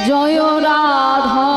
জয় রাধা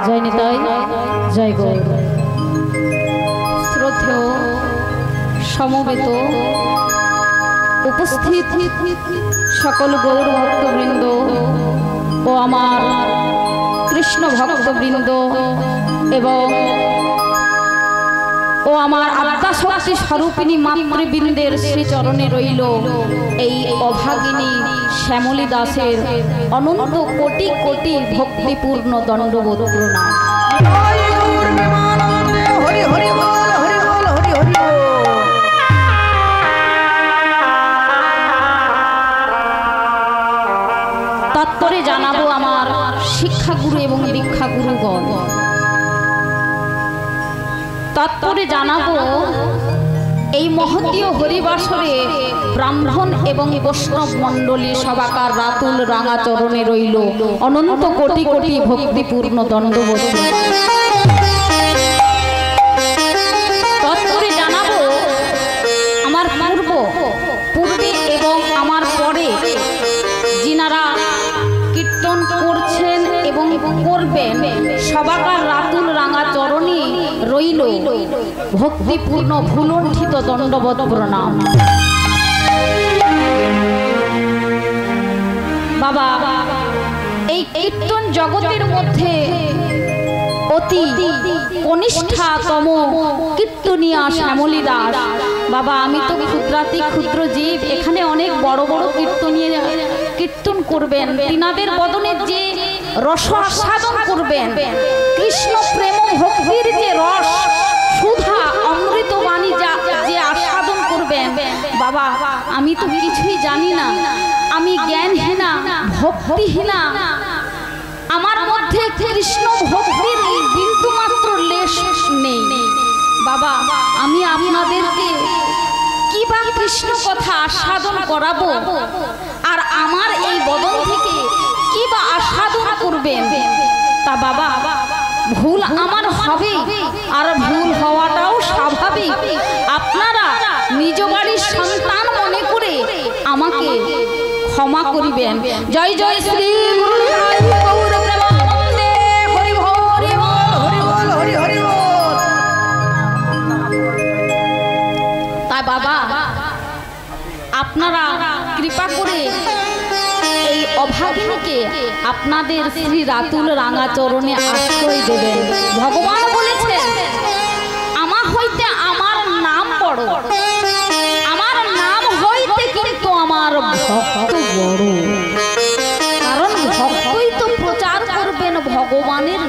জয় নিতাই জয় গৌর। শ্রদ্ধেয় সমবেত উপস্থিত সকল গৌর ভক্তবৃন্দ ও আমার কৃষ্ণ ভক্তবৃন্দ এবং ও আমার আদ্যাশক্তি স্বরূপিণী মাতৃবৃন্দের শ্রীচরণে রইল এই অভাগিনী শ্যামলী দাসের অনন্ত কোটি কোটি ভক্তিপূর্ণ দণ্ডবোধ প্রণাম। তাৎপরে জানাবো আমার শিক্ষাগুরু এবং দীক্ষাগুরুগণ। তাৎপরে জানাবো এই মহতীয় হরিবাসরে ব্রাহ্মণ এবং বৈষ্ণব মণ্ডলী সবাকার রাতুল রাঙা চরণে রইল অনন্ত কোটি কোটি ভক্তিপূর্ণ দণ্ডবোধ। তাৎপরে জানাবো আমার পূর্বে এবং আমার পরে যিনারা কীর্তন করছেন এবং করবেন সবাকার রাতুল রাঙা চরণে রইল ভক্তিপূর্ণ ভুলণ্ঠিত দণ্ডবোধ প্রণাম। বাবা এই কীর্তন জগতের মধ্যে অতি কনিষ্ঠাতম কীর্তনিয়া শ্যামলী দাস। বাবা আমি তো ক্ষুদ্রাতি ক্ষুদ্র জীব, এখানে অনেক বড় বড় কীর্তনিয়া কীর্তন করবেন, তিনাদের বদনে যে রস আস্বাদন করবেন, কৃষ্ণ প্রেম ভক্তির যে রস সুধা অমৃত বাণী যে আস্বাদন করবেন, বাবা আমি তো কিছুই জানি না, আমি জ্ঞানহীনা ভক্তিহীনা, আমার মধ্যে কৃষ্ণ ভক্তির বিন্দু মাত্র লেশ নেই। বাবা আমি আপনাদেরকে কি বা কৃষ্ণ কথা আস্বাদন করাবো, আর আমার এই বদন থেকে কি বা আস্বাদন করবেন? তা বাবা ভুল আমার হবে, আর ভুল হওয়াটাও স্বাভাবিক। আপনারা নিজ বাড়ির সন্তান মনে করে আমাকে ক্ষমা করিবেন। জয় জয় শ্রী গুরু গৌর প্রেমানন্দে হরি হরি বল হরি বল হরি হরি বল। তা বাবা আপনারা কৃপা করে এই অভাগিনীকে আপনাদের শ্রী রাতুল রাঙা চরণে আশ্রয় দেবেন। ভগবান বলেছেন আমার হইতে আমার নাম বড়, আমার নাম হইতে কিন্তু আমার ভক্ত বড়। কারণ ভক্তই তো প্রচার করবেন ভগবানের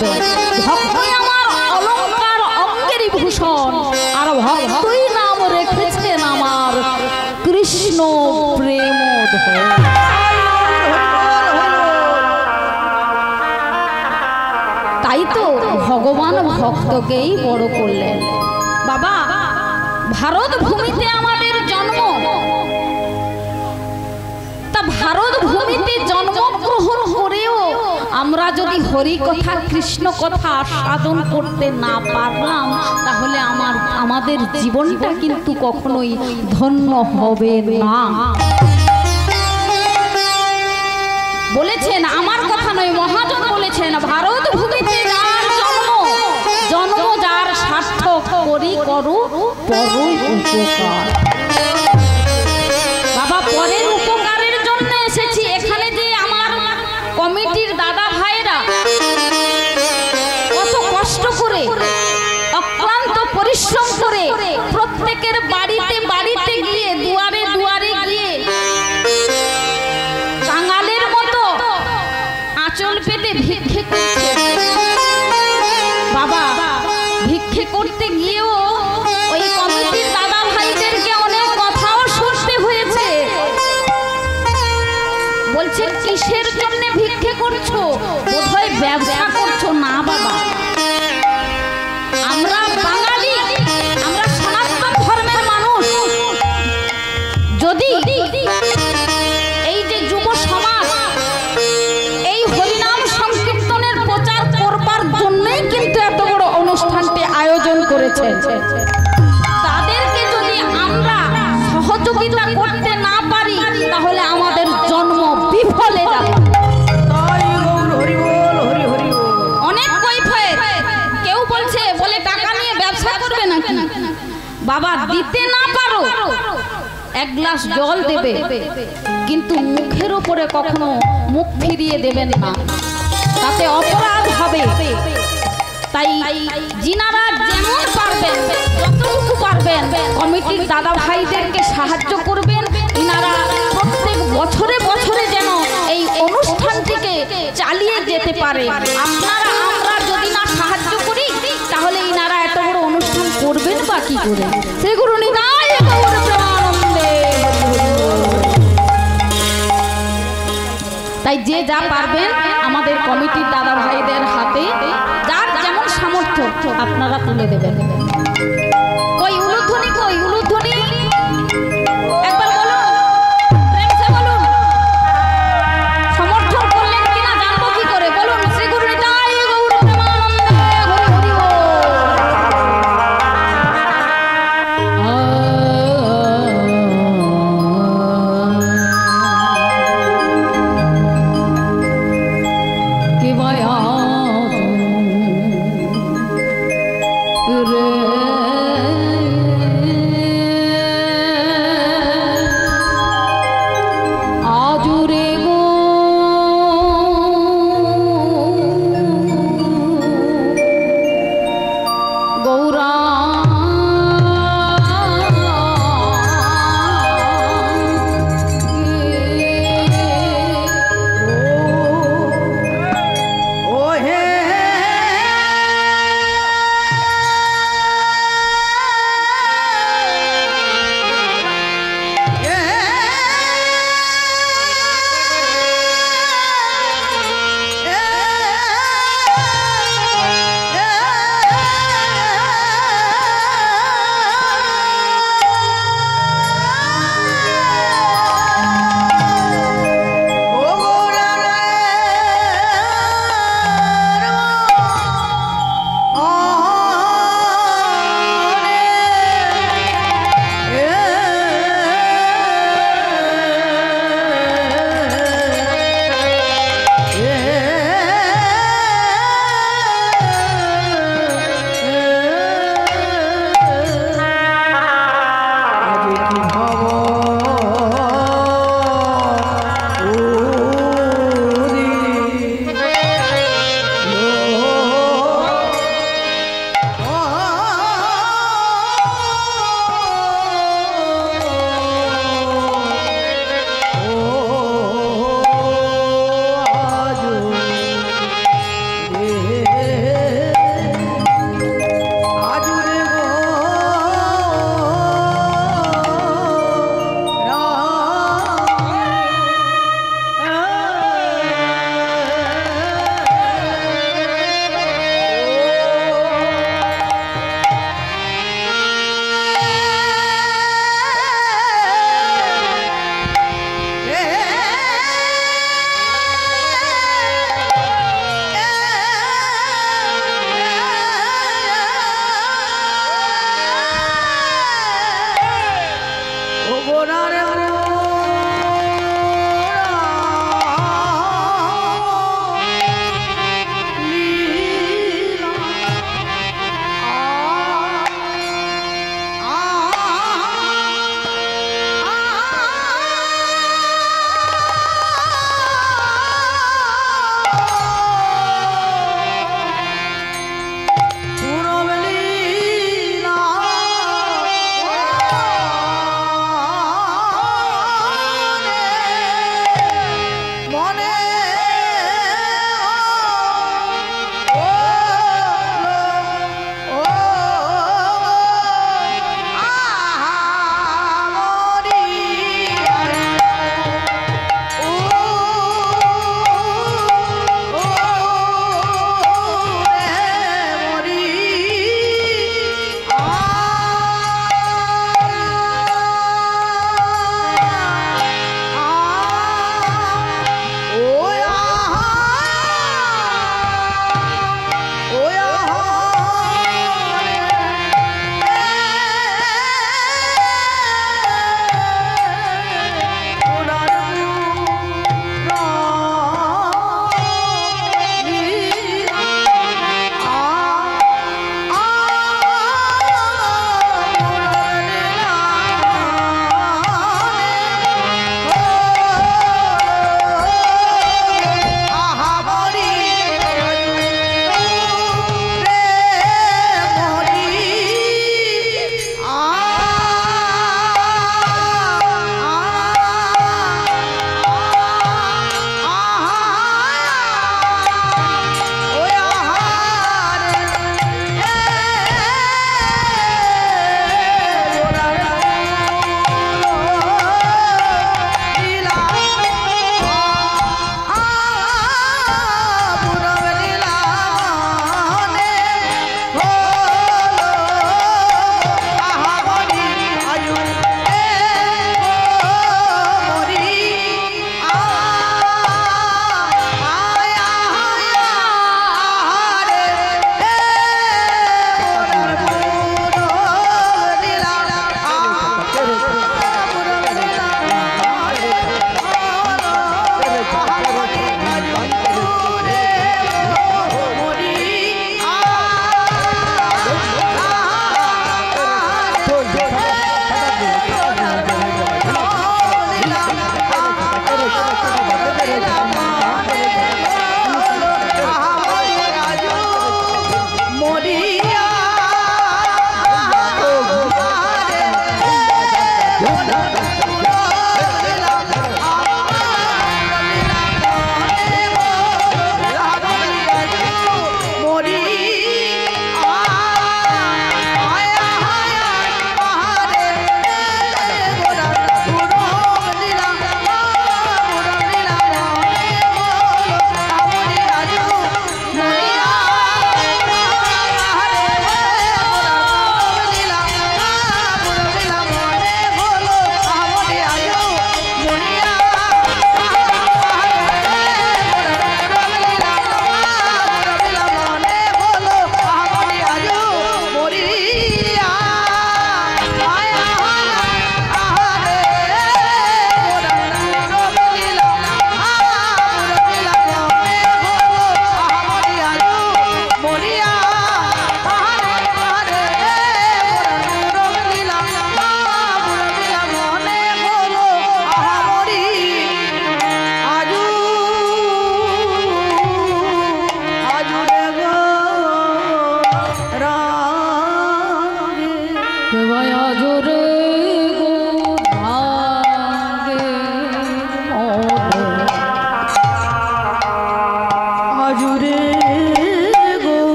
করবে। ভক্তই আমার অলংকার অঙ্গেরই ভূষণ, আর ভক্তই নাম রেখেছেন আমার কৃষ্ণ প্রেমোদয়। তাই তো ভগবান ভক্তকেই বড় করলেন। বাবা, ভারত ভূমিতে আমাদের জন্ম, তা ভারত ভূমিতে জন্মগ্রহণ করেও আমরা যদি হরি কথা কৃষ্ণ কথা সাধন করতে না পারলাম, তাহলে আমাদের জীবনটা কিন্তু কখনোই ধন্য হবে না। বলেছেন, আমার কথা নয়, মহাজন বলেছেন, ভারত ভূমিতে যার জন্ম যার সার্থক করি করো পরই উপকার। বাবা, পরের উপকারের জন্য এসেছি। এখানে যে আমার কমিটির দাদা ভাইরা কত কষ্ট করে অক্লান্ত পরিশ্রম করে প্রত্যেকের বাড়িতে বাড়িতে গিয়ে দুয়ারে দুয়ারে গিয়ে কাঙালের মতো আঁচল পেতে ভিক্ষে করছে। বাবা, ভিক্ষে করতে গিয়েও ওই কমিটির দাদা ভাইদেরকে অনেক কথাও শুনতে হয়েছে। বলছে, কিসের জন্য ভিক্ষে করছো? বোধহয় ব্যবসা করছো। না বাবা, আমরা বাঙালি, আমরা সনাতন ধর্মের মানুষ। যদি এই যে যুব সমাজ এই হরিনাম সংকীর্তনের প্রচার করবার জন্যই কিন্তু এত বড় অনুষ্ঠানটি আয়োজন করেছে, তাদেরকে যদি আমরা সহযোগিতা করতে না পারি, তাহলে আমাদের জন্ম বিফলে যাবে। অনেক কৈফিয়ত। কেউ বলছে, বলে টাকা নিয়ে ব্যবসা করবে নাকি? বাবা, দিতে না পারো, এক গ্লাস জল দেবে, কিন্তু মুখের উপরে কখনো মুখ ফিরিয়ে দেবেন না, তাতে অপরাধ হবে। তাই যিনারা যেমন পারবেন, যতটুকু পারবেন, কমিটির দাদা ভাইদেরকে সাহায্য করবেন। ইনারা প্রত্যেক বছরে বছরে যেন এই অনুষ্ঠানটিকে চালিয়ে যেতে পারে। আপনারা আমরা যদি না সাহায্য করি, তাহলে ইনারা এত বড় অনুষ্ঠান করবেন বা কি করে? শ্রী গুরু নিতাই গৌর প্রেমানন্দে। তাই যে যা পারবেন আমাদের কমিটির দাদা ভাইদের হাতে যার যেমন সামর্থ্য আপনারা তুলে দেবেন। কই উলুধ্বনি, কই উলুধ্বনি, একবার বলুন, প্রেমসে বলুন। সমর্থন করলেন কিনা জানবো কি করে? বলুন, শ্রী গুরু নিতাই গৌর প্রেমানন্দে। হরি হরি বল। রে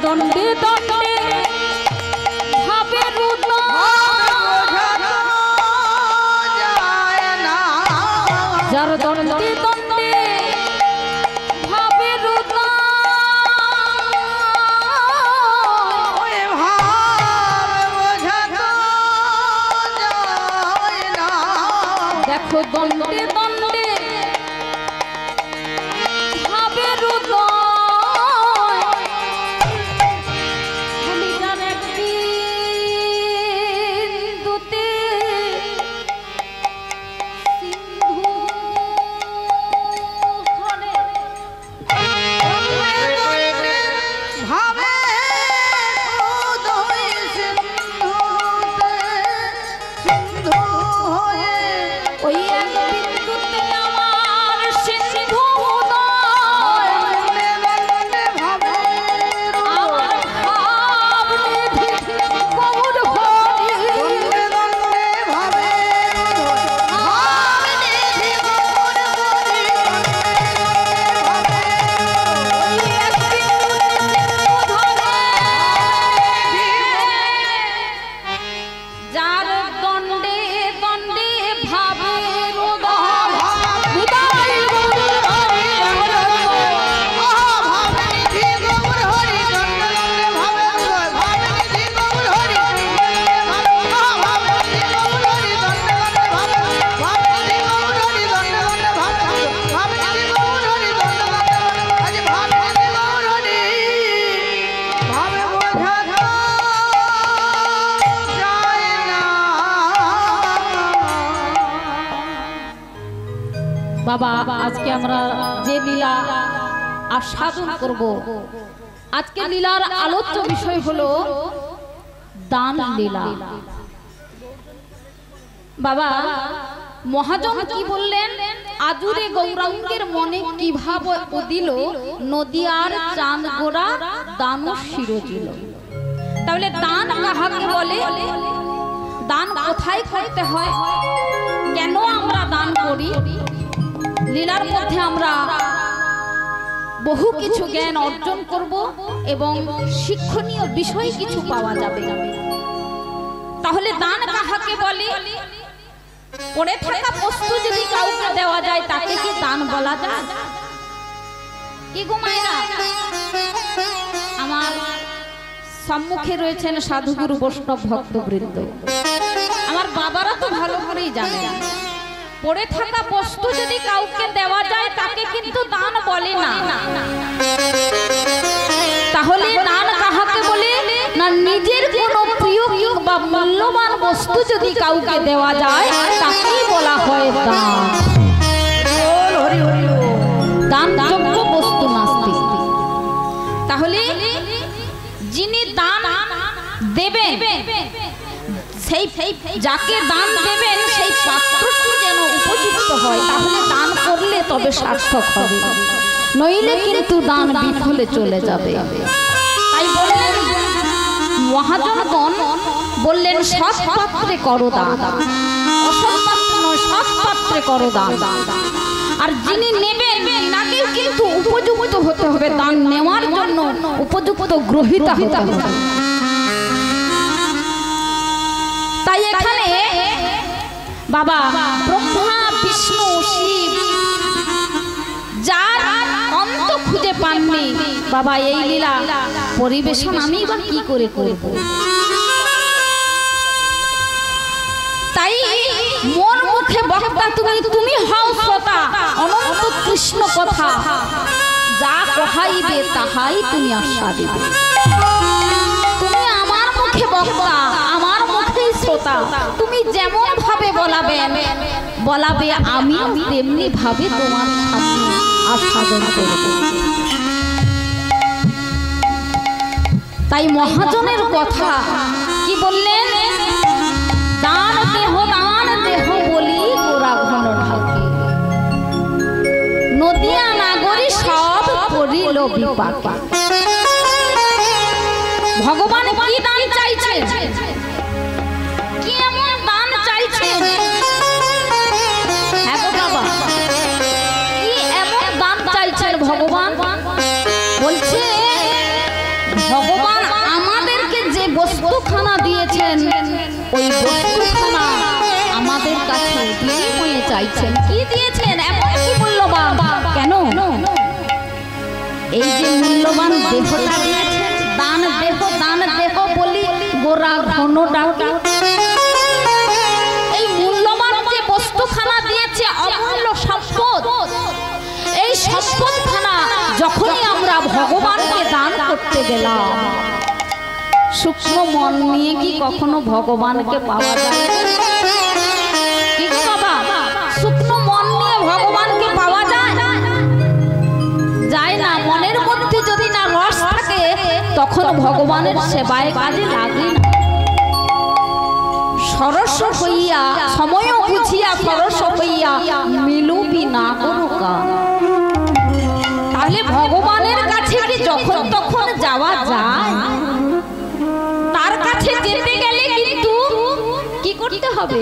দণ্ডে দণ্ডে ভাবে যার দণ্ডে দণ্ডে ভাবে দেখো দণ্ডে দণ্ডে ভাবে বাবা আজকে আমরা যে লীলা আস্বাদন করব আজকে লীলার আলোচ্য বিষয় হলো দান লীলা। বাবা মহাজন কি বললেন আজুরে গৌরাঙ্গের মনে কিভাবে উদিল নদিয়ার চাঁদ গোড়া দান শিরোজিল। তাহলে দান কাহাকে বলে, দান কোথায় করতে হয়, কেন আমরা দান করি, লীলার মধ্যে আমরা বহু কিছু জ্ঞান অর্জন করব এবং শিক্ষণীয় বিষয় কিছু পাওয়া যাবে। তাহলে দান কাহাকে বলে, পড়ে থাকা বস্তু যদি কাউকে দেওয়া যায় তাকে কি দান বলা যায়? কি গো মায়েরা, আমার সম্মুখে রয়েছেন সাধুগুরু বৈষ্ণব ভক্তবৃন্দ, আমার বাবারা তো ভালো করেই জানে পড়ে থাকা বস্তু যদি কাউকে দেওয়া যায় তাকে কিন্তু দান বলে না। তাহলে দান কাহাকে বলে না, নিজের কোনো প্রিয় বা মূল্যবান বস্তু যদি কাউকে দেওয়া যায় তাকেই বলা হয় দান। দানযোগ্য বস্তু নাস্তি। তাহলে যিনি দান দেবেন, সেই যাকে দান দেবেন সেই পাত্রটি যেন উপযুক্ত হয়, তাহলে দান করলে তবে সার্থক হবে, নইলে কিন্তু দান বিফলে চলে যাবে। তাই বললেন মহাজনগণ বললেন সৎ পাত্রে করো দান, অসৎ পাত্রে নয় সৎ পাত্রে করো দান। আর যিনি নেবেন তাকেও কিন্তু উপযুক্ত হতে হবে, দান নেওয়ার জন্য উপযুক্ত গ্রহীতা হতে হবে। তাই এখানে বাবা ব্রহ্মা বিষ্ণু শিব যার অন্ত খুঁজে পাননি, বাবা এই লীলা পরিবেশন আমি বা কি করে করব? তাই মোর মুখে বক্তা তুমি হও শ্রোতা, অনন্ত কৃষ্ণ কথা যা কহাইবে তাহাই তুমি আশা দিবে। তুমি আমার মুখে বক্তা, আমার মুখেই শ্রোতা, তুমি যেমন ভাবে বলাবে আমি তেমনি ভাবে তোমার সামনে আস্বাদন করব। তাই মহাজনের কথা কি বললেন, দান দেহ বলি গোরা ঘন ঢাকে, নদিয়া নাগরী সব করিল বিপাকে। ভগবান কি দান চাইছে, কি এমন দান চাইছে? হ্যাঁ বাবা, কি এমন দান চাইছেন ভগবান? বলছে ভগবান বস্তুখানা দিয়েছেন ওই বস্তুখানা আমাদের কাছে বিনিময়ে চাইছেন। কি দিয়েছেন? এমন কি মূল্যবান? কেন? এই যে মূল্যবান দেহটা দিয়েছেন, দান দেহ বলি গোরা ঘন ডাকা, এই মূল্যবান যে বস্তুখানা দিয়েছে অমূল্য সম্পদ, এই সম্পদখানা যখনই আমরা ভগবানকে দান করতে গেলাম, সূক্ষ্ম মন নিয়ে কি কখনো ভগবানকে পাওয়া যায়? কি বাবা, সূক্ষ্ম মন নিয়ে ভগবানকে পাওয়া যায়? যায় না। মনের মধ্যে যদি না রস থাকে তখন ভগবানের সেবায় কাজে লাগে না। সরস হইয়া সময় বুঝিয়া সরস হইয়া মিলুবি না করুকা। তাহলে ভগবানের কাছে কি যখন তখন যাওয়া যায়? তার কাছে যেতে গেলে কিন্তু কি করতে হবে?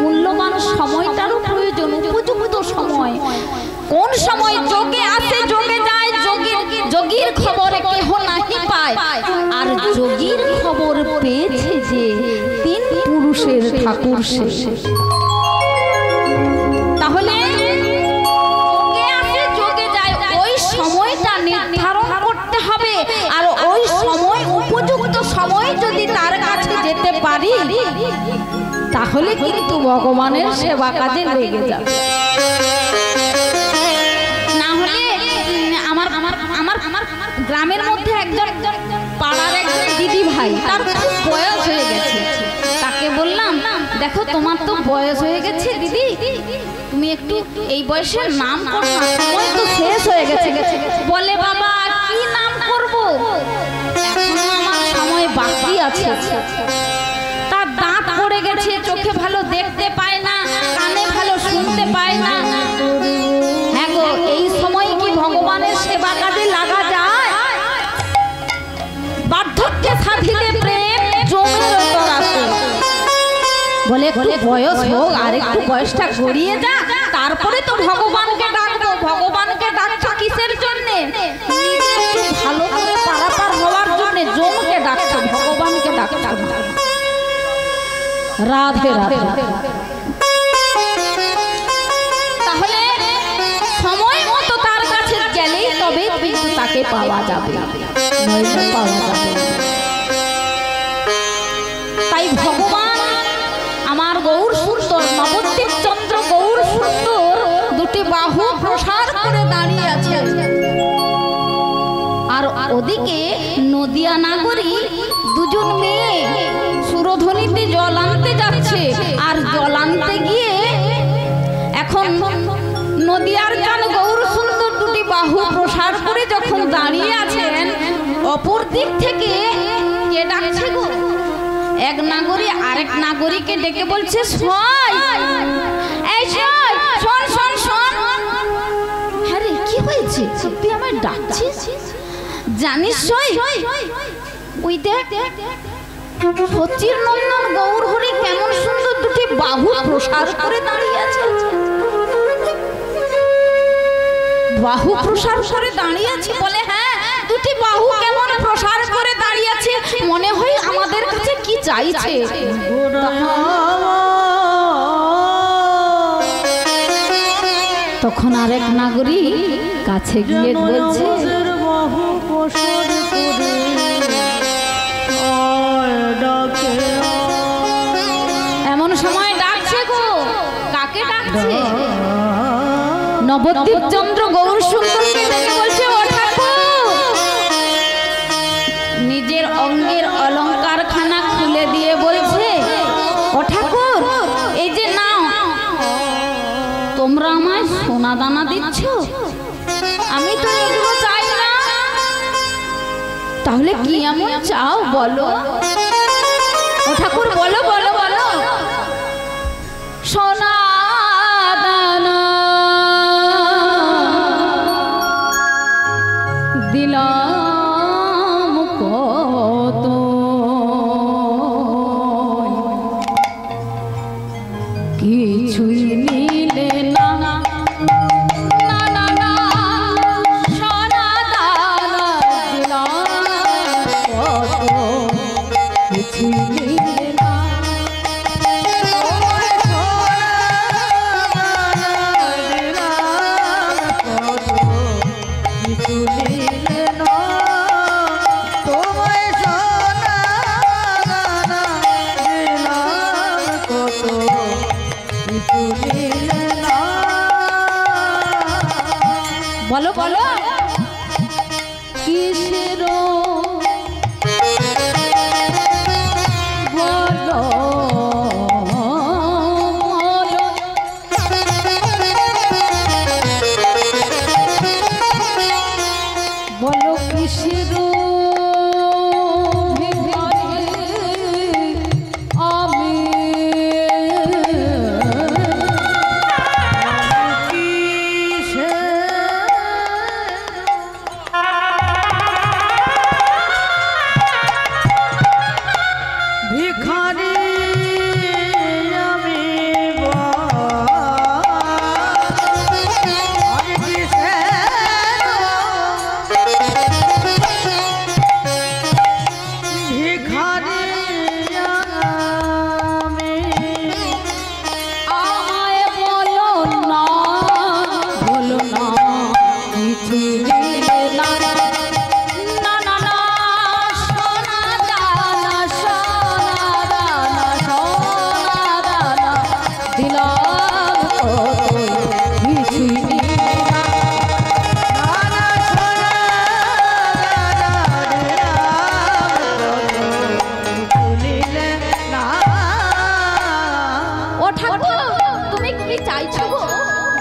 মূল্যবান সময়টারও প্রয়োজন, উপযুক্ত সময়। কোন সময় যোগে আসে যোগে যায়, যোগীর খবর কেহ নাহি পায়। আর যোগীর খবর পেয়েছে যে তিন পুরুষের ঠাকুর শেষে। তাহলে যোগে আসে যোগে যায়, ওই সময়টা নির্ধারণ করতে হবে। আর ওই সময় উপযুক্ত সময় যদি তার কাছে যেতে পারি তাহলে কিন্তু ভগবানের সেবা কাজে লেগে যাবে। গ্রামের মধ্যে একজন পাড়ার একজন দিদি ভাই, তার খুব বয়স হয়ে গেছে। তাকে বললাম, দেখো তোমার তো বয়স হয়ে গেছে দিদি, তুমি একটু এই বয়সের নাম করো না, সময় তো শেষ হয়ে গেছে। বলে বাবা কি নাম করব, এখনো আমার সময় বাকি আছে। তার দাঁত পড়ে গেছে, চোখে ভালো দেখতে পায় না, কানে ভালো শুনতে পায় না। হ্যাঁ গো, এই সময় কি ভগবানের সেবা কাজে লাগা যায়? বার্ধক্যে সাধিলে প্রেম জমের তরাতে। বলে একটু বয়স হোক, আর একটু বয়সটা গড়িয়ে যা, তারপরে তো ভগবানকে ডাকবো। ভগবানকে ডাকছো কিসের জন্যে? একটু ভালো করে পারাপার হওয়ার জন্যে জমকে ডাকছো, ভগবানকে ডাকছো। রাধে রাধে। তাহলে সময় মতো তার কাছে গেলেই তবে কিন্তু তাকে পাওয়া যাবে, নইলে পাওয়া যাবে। তাই ভগবান আমার গৌর সুন্দর, নবদ্বীপ চন্দ্র গৌর সুন্দর দুটি বাহু প্রসার করে দাঁড়িয়ে আছে। আর ওদিকে নদিয়া নাগরী দুজন মেয়ে সুরধ্বনিতে জল আনতে যাচ্ছে। আর জল আনতে গিয়ে এখন নদিয়ার গান গৌর সুন্দর দুটি বাহু প্রসার করে যখন দাঁড়িয়ে আছেন, অপর দিক থেকে কে ডাকছে গো? এক নাগরী আরেক নাগরীকে ডেকে বলছে, সই এই সই, শোন শোন শোন। হ্যাঁ রে, কি হয়েছে? তুই আমায় ডাকছিস? জানিস সই, ওই দেখ সচির নন্দন গৌর হরি কেমন সুন্দর দুটি বাহু প্রসার করে দাঁড়িয়ে আছে। বাহু প্রসার করে দাঁড়িয়ে আছে? বলে হ্যাঁ, দুটি বাহু কেমন প্রসার করে দাঁড়িয়ে আছে, মনে হয় আমাদের কাছে কি চাইছে। তখন আরেক নাগরী কাছে গিয়ে বলছে, এমন সময় ডাকছে গো। কাকে ডাকছে? নবদ্বীপ চন্দ্র গৌর সুন্দরকে ডেকে বলছে, ও ঠাকুর। নিজের অঙ্গের অলংকার খানা খুলে দিয়ে বলছে, ও ঠাকুর এই যে নাও, তোমরা আমায় সোনা দানা দিচ্ছ, আমি তো এগুলো চাই না। তাহলে কি এমন চাও বলো? ও ঠাকুর বলো বলো বলো। সোনা দানা দিলাম কত, কিছুই নিলে না। সোনা দানা দিলাম কত, বলো বলো কিসের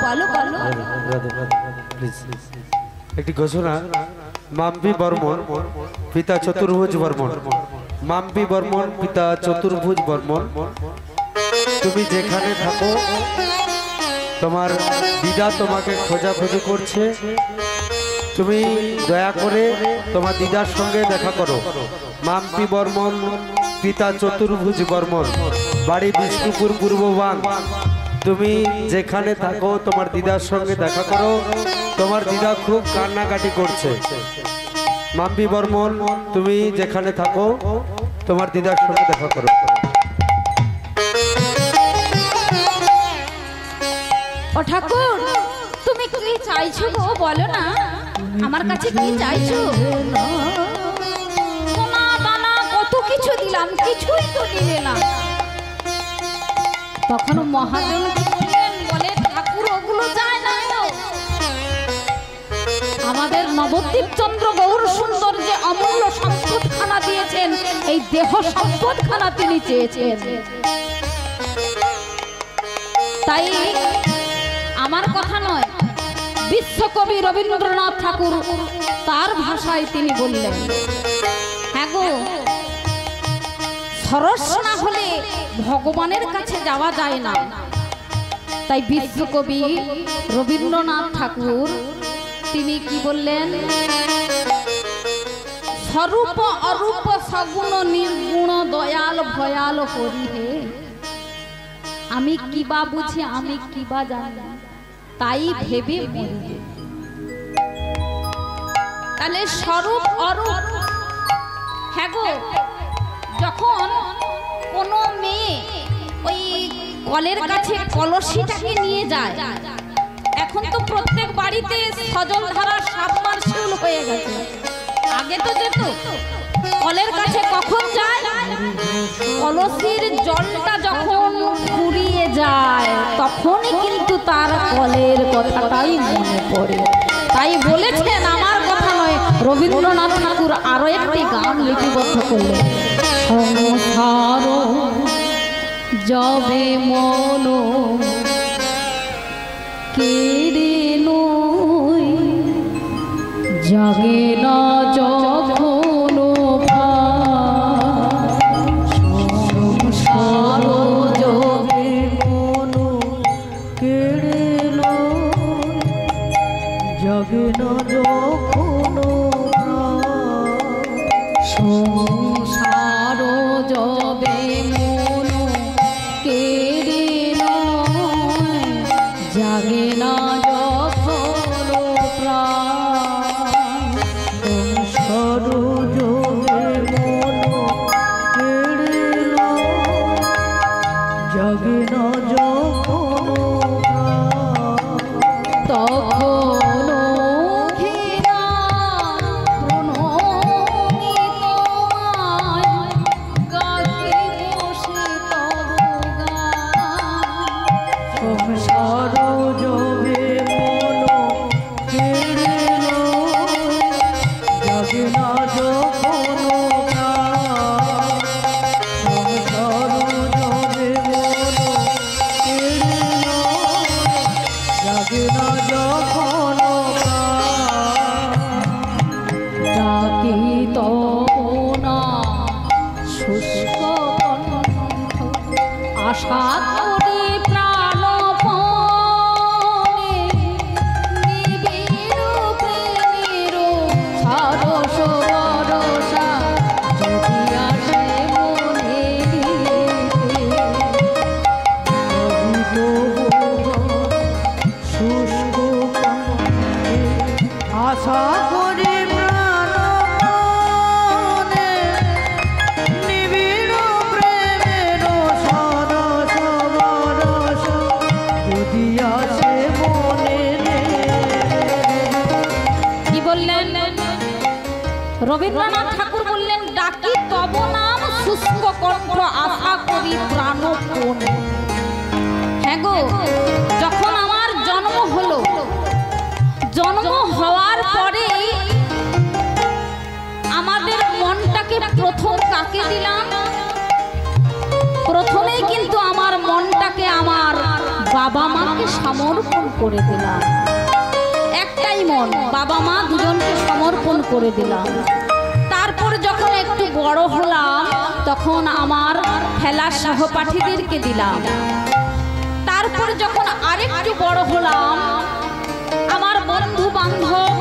বলো বলো কিসের একটি ঘোষণা মাম্পি বর্মন পিতা চতুর্ভুজ বর্মন মাম্পি বর্মন পিতা চতুর্ভুজ বর্মন তুমি যেখানে থাকো তোমার দিদা তোমাকে খোঁজাখুঁজি করছে তুমি দয়া করে তোমার দিদার সঙ্গে দেখা করো মাম্পি বর্মন পিতা চতুর্ভুজ বর্মন বাড়ি বিষ্ণুপুর পূর্ববাং তুমি যেখানে থাকো তোমার দিদার সঙ্গে দেখা করো তোমার দিদা খুব কান্নাকাটি করছে মাম্পি বর্মন তুমি যেখানে থাকো তোমার দিদার সঙ্গে দেখা করো ও ঠাকুর তুমি কি চাইছো গো বলো না আমার কাছে কি চাইছো সোনা দানা কত কিছু দিলাম কিছুই তো দিলে না তখন মহাজন বলে ঠাকুর ওগুলো যায় না আমাদের নবদ্বীপ চন্দ্র গৌর সুন্দর যে অমূল্য সম্পদখানা দিয়েছেন এই দেহ সম্পদখানা তিনি চেয়েছেন তাই আমার কথা নয় বিশ্বকবি রবীন্দ্রনাথ ঠাকুর তার ভাষায় তিনি বললেন হ্যাঁ গো সরস না হলে ভগবানের কাছে যাওয়া যায় না তাই বিশ্বকবি রবীন্দ্রনাথ ঠাকুর তিনি কি বললেন স্বরূপ অরূপ সগুণ নির্গুণ দয়াল ভয়াল করি হে আমি কিবা বুঝি আমি কিবা জানি তাই ভেবে মরি তাহলে স্বরূপ অরূপ হ্যাঁ গো যখন কোনো মেয়ে ওই কলের কাছে কলসিটাকে নিয়ে যায় এখন তো প্রত্যেক বাড়িতে সজলধারা সাবমার্সিবল হয়ে গেছে আগে তো যেত কলের কাছে কখন যায় কলসির জলটা যখন ফুরিয়ে যায় তখনই কিন্তু তার কলের কথাটাই মনে পড়ে তাই বলেছেন আমার কথা নয় রবীন্দ্রনাথ ঠাকুর আরো একটি গান লিপিবদ্ধ করলেন সংসার যবে মন কেড়ে নই জাগে না যখন সংসার যবে মন কেড়ে নই জাগে না যখন সংসার যবে মন কেড়ে নয় জাগে না যখন প্রাণ সংসার যবে মন কেড়ে নয় জাগে না যখন তখন ঘৃণা প্রণমিত আশা করি প্রাণপণে নিবিড় প্রেমের সরস বরস যদি আসে মনে রে। কি বললেন? রবীন্দ্রনাথ ঠাকুর বললেন, ডাকি তব নাম শুষ্ক কণ্ঠ আশা করি প্রাণপণে। হ্যাঁ গো, যখন আমার জন্ম হলো, জন্ম হওয়ার পরে আমাদের মনটাকে প্রথম কাকে দিলাম? প্রথমেই কিন্তু আমার মনটাকে আমার বাবা মাকে সমর্পণ করে দিলাম। একটাই মন, বাবা মা দুজনকে সমর্পণ করে দিলাম। তারপর যখন একটু বড় হলাম তখন আমার খেলার সহপাঠীদেরকে দিলাম। তারপর যখন আরেকটু বড় হলাম আমার বন্ধু বান্ধব,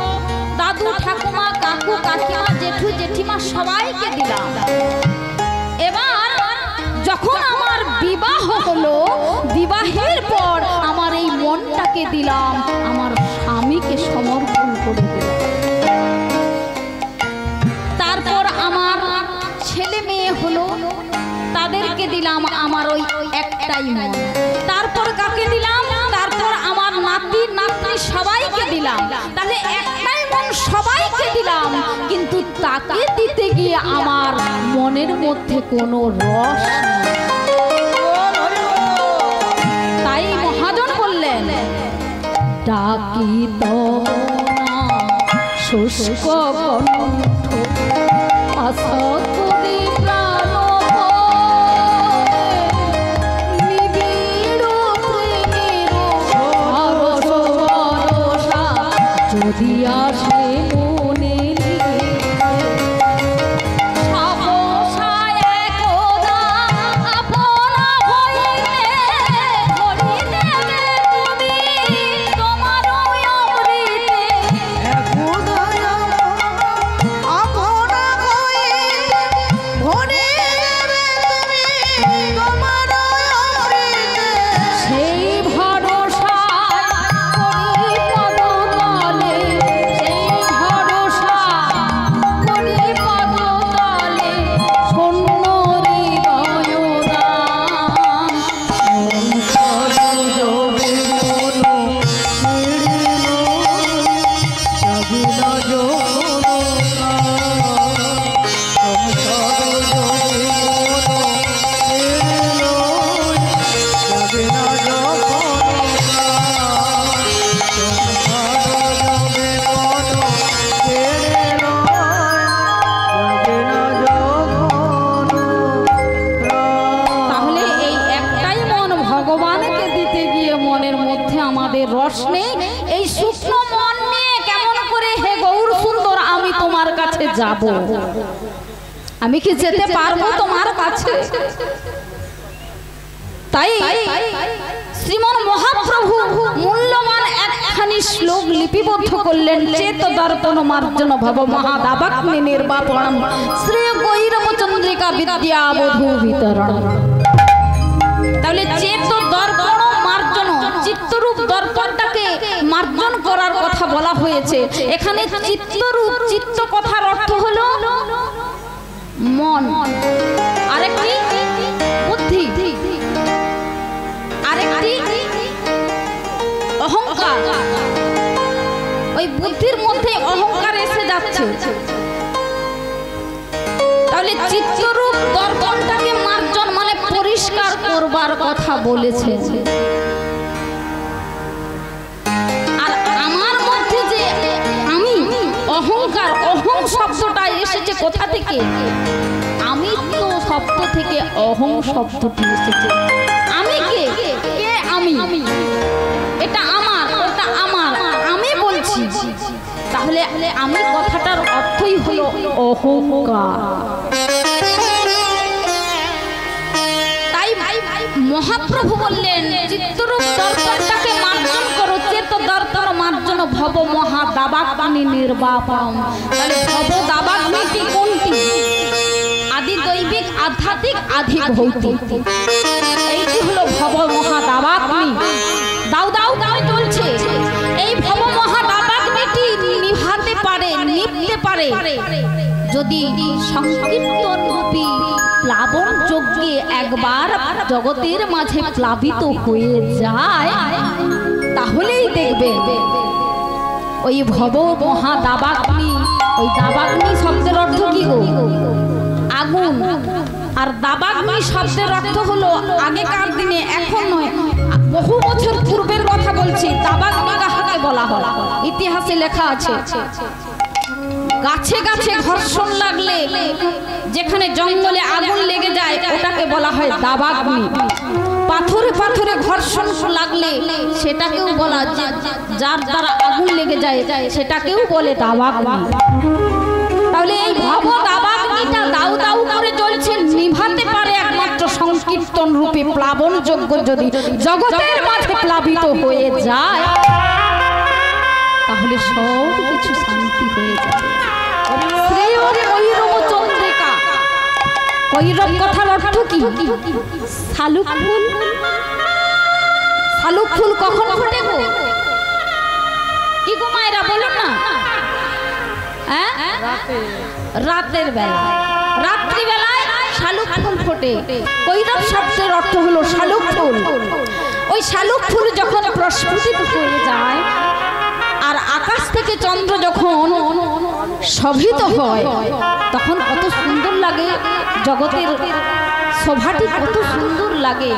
দাদু ঠাকুমা, কাকু কাকিমা, জেঠু জেঠিমা সবাইকে দিলাম। এবার যখন আমার বিবাহ হলো, বিবাহের পর আমার এই মনটাকে দিলাম আমার স্বামীকে সমর্পণ করে দিলাম। তারপর আমার ছেলে মেয়ে হলো, তাদেরকে দিলাম আমার ওই একটাই মন। তারপর কাকে দিলাম? তারপর আমার নাতি নাতনি সবাইকে দিলাম। তাহলে একটাই মন সবাইকে দিলাম, কিন্তু তাকে দিতে গিয়ে আমার মনের মধ্যে কোনো রস নেই। তাই মহাজন বললেন, ডাকি তো শুষ্ক কণ্ঠ আশা করি যদি আসে মনে রস নেই। এই শুকনো মন নিয়ে কেমন করে হে গৌর সুন্দর আমি তোমার কাছে যাব? আমি কি যেতে পারবো তোমার কাছে? তাই শ্রীমন মহাপ্রভু মূল্যবান একখানি শ্লোক লিপিবদ্ধ করলেন, চেত দর্পণ মার্জন ভব মহাদাবাগ্নি নির্বাপণম শ্রী গৈরব চন্দ্রিকা বিদ্যা বধূ বিতরণ। তাহলে চেত দর্পণ মার্জন, চিত্তরূপ দর্পণটাকে মার্জন করার কথা বলা হয়েছে এখানে। চিত্তরূপ, চিত্ত কথার অর্থ হলো মন, আরেকটি বুদ্ধি, আরেকটি অহংকার। ওই বুদ্ধির মধ্যে অহংকার এসে যাচ্ছে। তাহলে চিত্তরূপ দর্পণটাকে মার্জন মানে পরিষ্কার করবার কথা বলেছে। আর আমার মধ্যে যে আমি অহংকার, অহং শব্দটা এসেছে কোথা থেকে? আমি তো শব্দ থেকে অহং শব্দটি এসেছে। আমি কে? কে আমি? এটা আমার, ওটা আমার, আমি বলছি। তাহলে আমি কথাটার অর্থই হলো অহংকার। তাই মহাপ্রভু বললেন চিত্তরূপ দর্পণটাকে মার্জন করো, চেত দর্পণ মার্জন ভব মহা দাবাগ্নি নির্বাপণ। তাহলে ভব দাবাগ্নিটি কোনটি? আদি দৈবিক, আধ্যাত্মিক, আদি ভৌতিক। এইটি হলো ভব মহা দাবাগ্নি। দাও দাও দাও চলছে। এই ভব মহা দাবাগ্নিটি নিভাতে পারে যদি সংকীর্তন রূপী প্লাবন যজ্ঞে একবার জগতের মাঝে প্লাবিত হয়ে যায়, তাহলেই দেখবে ওই ভব মহা দাবাগ্নি, ওই দাবাগ্নি শব্দের অর্থ কি গো? আগুন। আর দাবাগ্নি শব্দের অর্থ হলো আগেকার দিনে, এখন নয়, বহু বছর পূর্বের কথা বলছি, দাবাগ্নি কাহাকে বলা হয় ইতিহাসে লেখা আছে। গাছে গাছে ঘর্ষণ লাগলে, যেখানে জঙ্গলে আগুন লেগে যায়, ওটাকে বলা হয় দাবাগ্নি। পাথরে পাথরে ঘর্ষণ লাগলে সেটাকেও বলা, যার দ্বারা আগুন লেগে যায় সেটাকেও বলে দাবাগ্নি। তাহলে এই ভব দাবাগ্নিটা দাউ দাউ করে জ্বলছে, নিভাতে পারে একমাত্র সংকীর্তন রূপে প্লাবন যজ্ঞ যদি জগতের মাঝে প্লাবিত হয়ে যায়, তাহলে সব কিছু শান্তি হয়ে যাবে। চন্দ্রিকা, কৈরব কথার অর্থ কি? শালুক ফুল। শালুক ফুল কখন ফোটে গো? কি গো মায়েরা বলুন না? রাতের বেলা, রাত্রি বেলায় শালুক ফুল ফোটে। কৈরব শব্দের অর্থ হলো শালুক ফুল। ওই শালুক ফুল যখন প্রস্ফুটিত হয়ে যায় আর আকাশ থেকে চন্দ্র যখন শোভিত হয়, তখন কত সুন্দর লাগে, জগতের শোভাটি কত সুন্দর লাগে।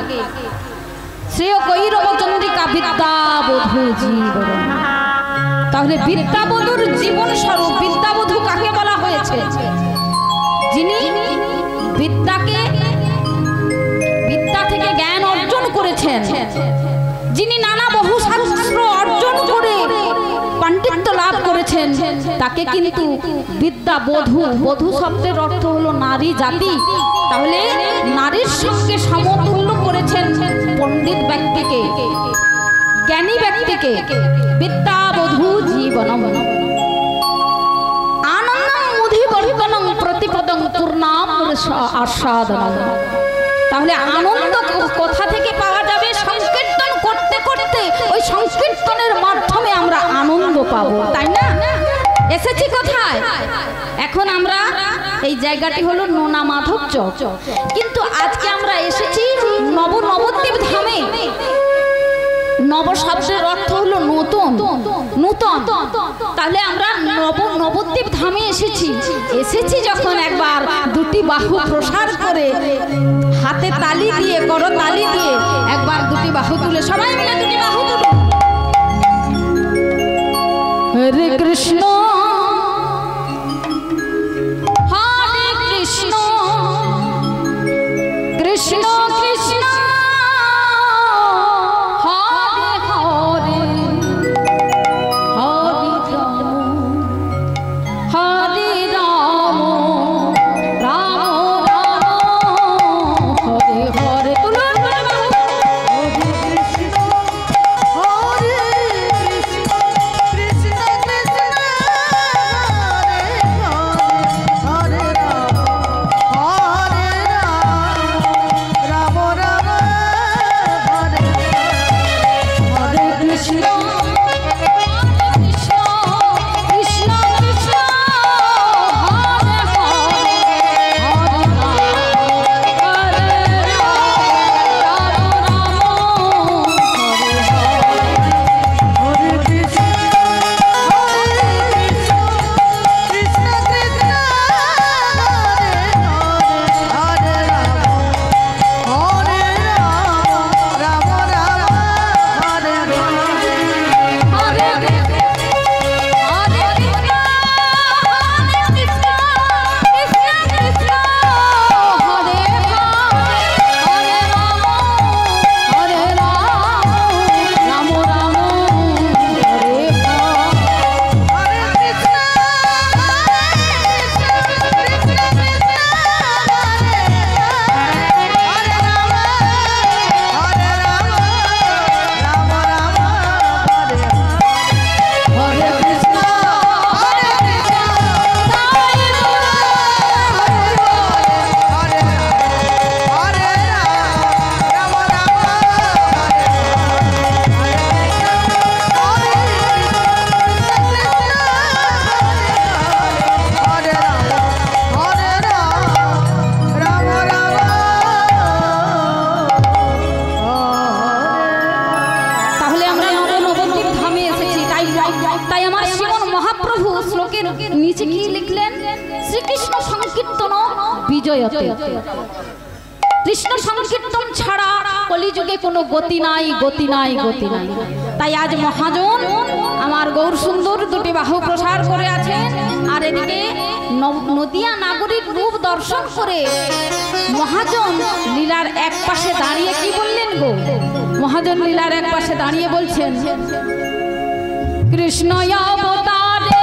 শ্রেয় কৈরব চন্দ্রিকা বিদ্যাবধূ জীবন। তাহলে বিদ্যাবধূর জীবন স্বরূপ, বিদ্যাবধূ কাকে বলা হয়েছে? যিনি বিদ্যা থেকে জ্ঞান অর্জন করেছেন, যিনি নানা বহু শাস্ত্র অর্জন করে পাণ্ডিত্য লাভ করেছেন, তাকে কিন্তু বিদ্যাবধূ। বধূ শব্দের অর্থ হলো নারী জাতি। তাহলে নারীর সঙ্গে সমতুল্য করেছেন পণ্ডিত ব্যক্তিকে, জ্ঞানী ব্যক্তিকে। বিদ্যাবধূ জীবনম আনন্দম মুধিবর্ধনম প্রতিপদং পূর্ণাম আস্বাদনম। তাহলে আনন্দ কোথা থেকে পাওয়া যাবে? সংকীর্তন করতে করতে ওই সংকীর্তনের মাধ্যমে আমরা আনন্দ পাবো, তাই না? এসেছি কোথায়? এখন আমরা এই জায়গাটি হলো নোনা মাধব চক, কিন্তু আজকে আমরা এসেছি নবদ্বীপ ধামে। নব শব্দের অর্থ হলো নতুন, নূতন। তাহলে আমরা নবদ্বীপ ধামে এসেছি যখন একবার দুটি বাহু প্রসার করে, হাতে তালি দিয়ে, করতালি দিয়ে একবার দুটি বাহু তুলে, সবাই মিলে দুটি বাহু তুলে হরে কৃষ্ণ হরে কৃষ্ণ কৃষ্ণ কৃষ্ণ হরে হরে হরে রাম হরে রাম রাম রাম হরে হরে। কৃষ্ণ কৃষ্ণ কৃষ্ণ তাই আমার শ্রীমন মহাপ্রভু শ্লোকের নিচে কি লিখলেন? শ্রীকৃষ্ণ সংকীর্তন বিজয়তে। কৃষ্ণ সংকীর্তন ছাড়া কলিযুগে কোনো গতি নাই, গতি নাই, গতি নাই। তাই আজ মহাজন আমার গৌর সুন্দর দুটি বাহু প্রসার করে আছেন, আর এদিকে নদিয়া নাগরীর রূপ দর্শন করে মহাজন লীলার এক পাশে দাঁড়িয়ে কি বললেন গো? মহাজন লীলার এক পাশে দাঁড়িয়ে বলছেন, কৃষ্ণ অবতারে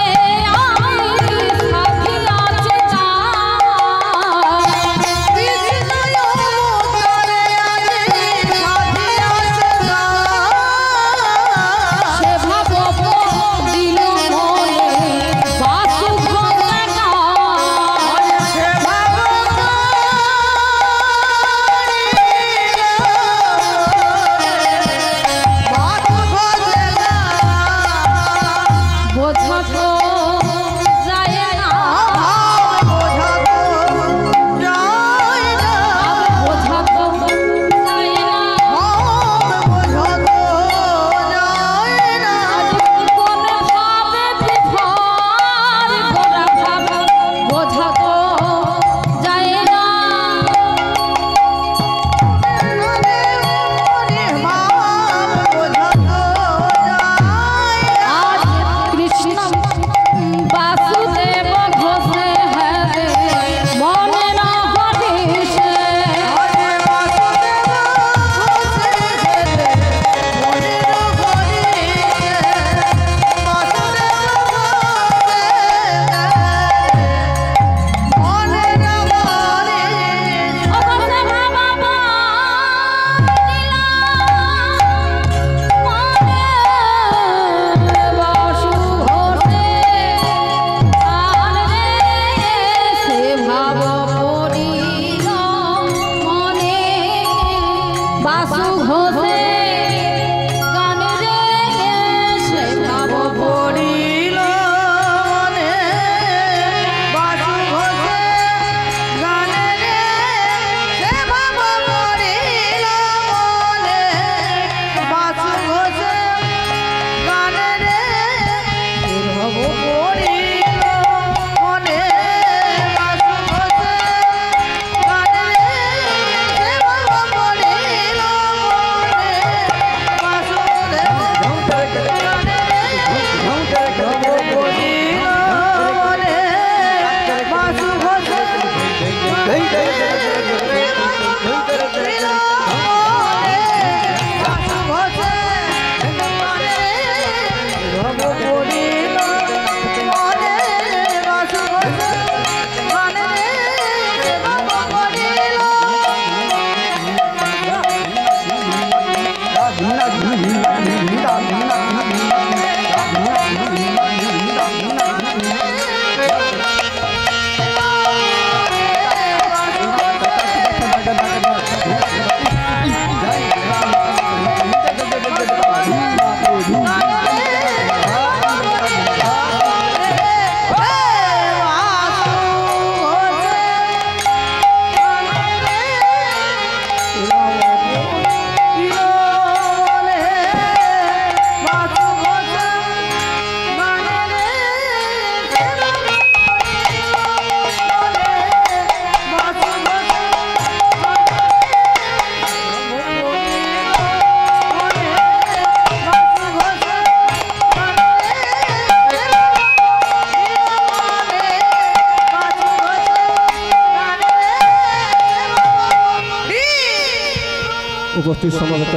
উপস্থিত সমবেত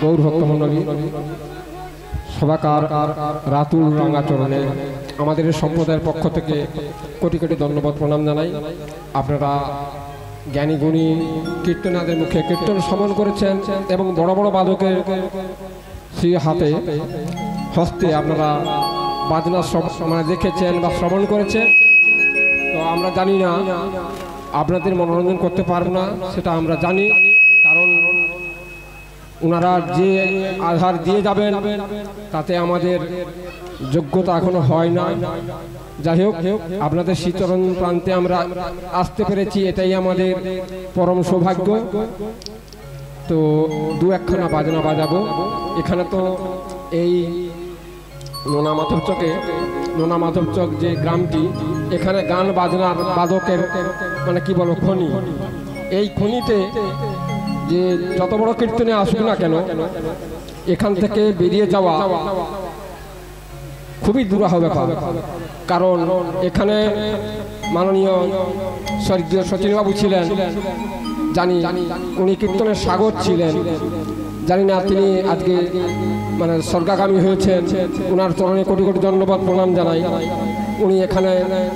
গৌর ভক্তমণ্ডলী সবাকার রাতুল রাঙ্গাচরণে আমাদের সম্প্রদায়ের পক্ষ থেকে কোটি কোটি ধন্যবাদ প্রণাম জানাই। আপনারা জ্ঞানী গুণী কীর্তনাদের মুখে কীর্তন শ্রবণ করেছেন এবং বড় বড় বাদকের সেই হাতে হস্তে আপনারা বাজনা মানে দেখেছেন বা শ্রবণ করেছেন। তো আমরা জানি না আপনাদের মনোরঞ্জন করতে পারবো না, সেটা আমরা জানি, কারণ ওনারা যে আধার দিয়ে যাবেন তাতে আমাদের যোগ্যতা এখনো হয় না। যাই হোক, আপনাদের শ্রীচরণ প্রান্তে আমরা আসতে পেরেছি, এটাই আমাদের পরম সৌভাগ্য। তো দু একখানা বাজনা বাজাবো। এখানে তো এই নোনা মাধব চক যে গ্রামটি, এখানে গান বাজনার বাদকের মানে কি বলবো খনি। এই খনিতে যে যত বড় কীর্তনে আসুক না কেন, এখান থেকে বেরিয়ে যাওয়া খুবই দুরাহ ব্যাপার। কারণ এখানে মাননীয় স্বর্গীয় শচীনবাবু ছিলেন, জানি উনি কীর্তনের সাগর ছিলেন। জানি না তিনি আজকে মানে স্বর্গাগামী হয়েছেন, ওনার চরণে কোটি কোটি ধন্যবাদ প্রণাম জানাই। উনি এখানে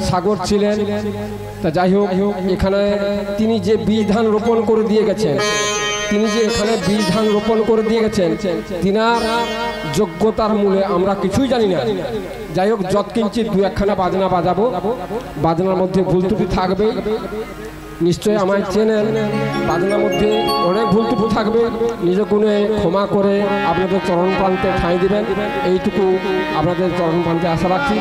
সাগর ছিলেন। তা যাই হোক, এখানে তিনি যে বীজ ধান রোপণ করে দিয়ে গেছেন, তিনার যোগ্যতার মূলে আমরা কিছুই জানি না। যাই হোক, যৎকিঞ্চিত দু একখানা বাজনা বাজাবো, বাজনার মধ্যে ভুল ত্রুটি থাকবে, নিশ্চয়ই আমায় চেনেন। বাজনার মধ্যে অনেক ভুল ত্রুটি থাকবে, নিজ গুণে ক্ষমা করে আপনাদের চরণ প্রান্তে ঠাঁই দিবেন, এইটুকু আপনাদের চরণ প্রান্তে আশা রাখছি।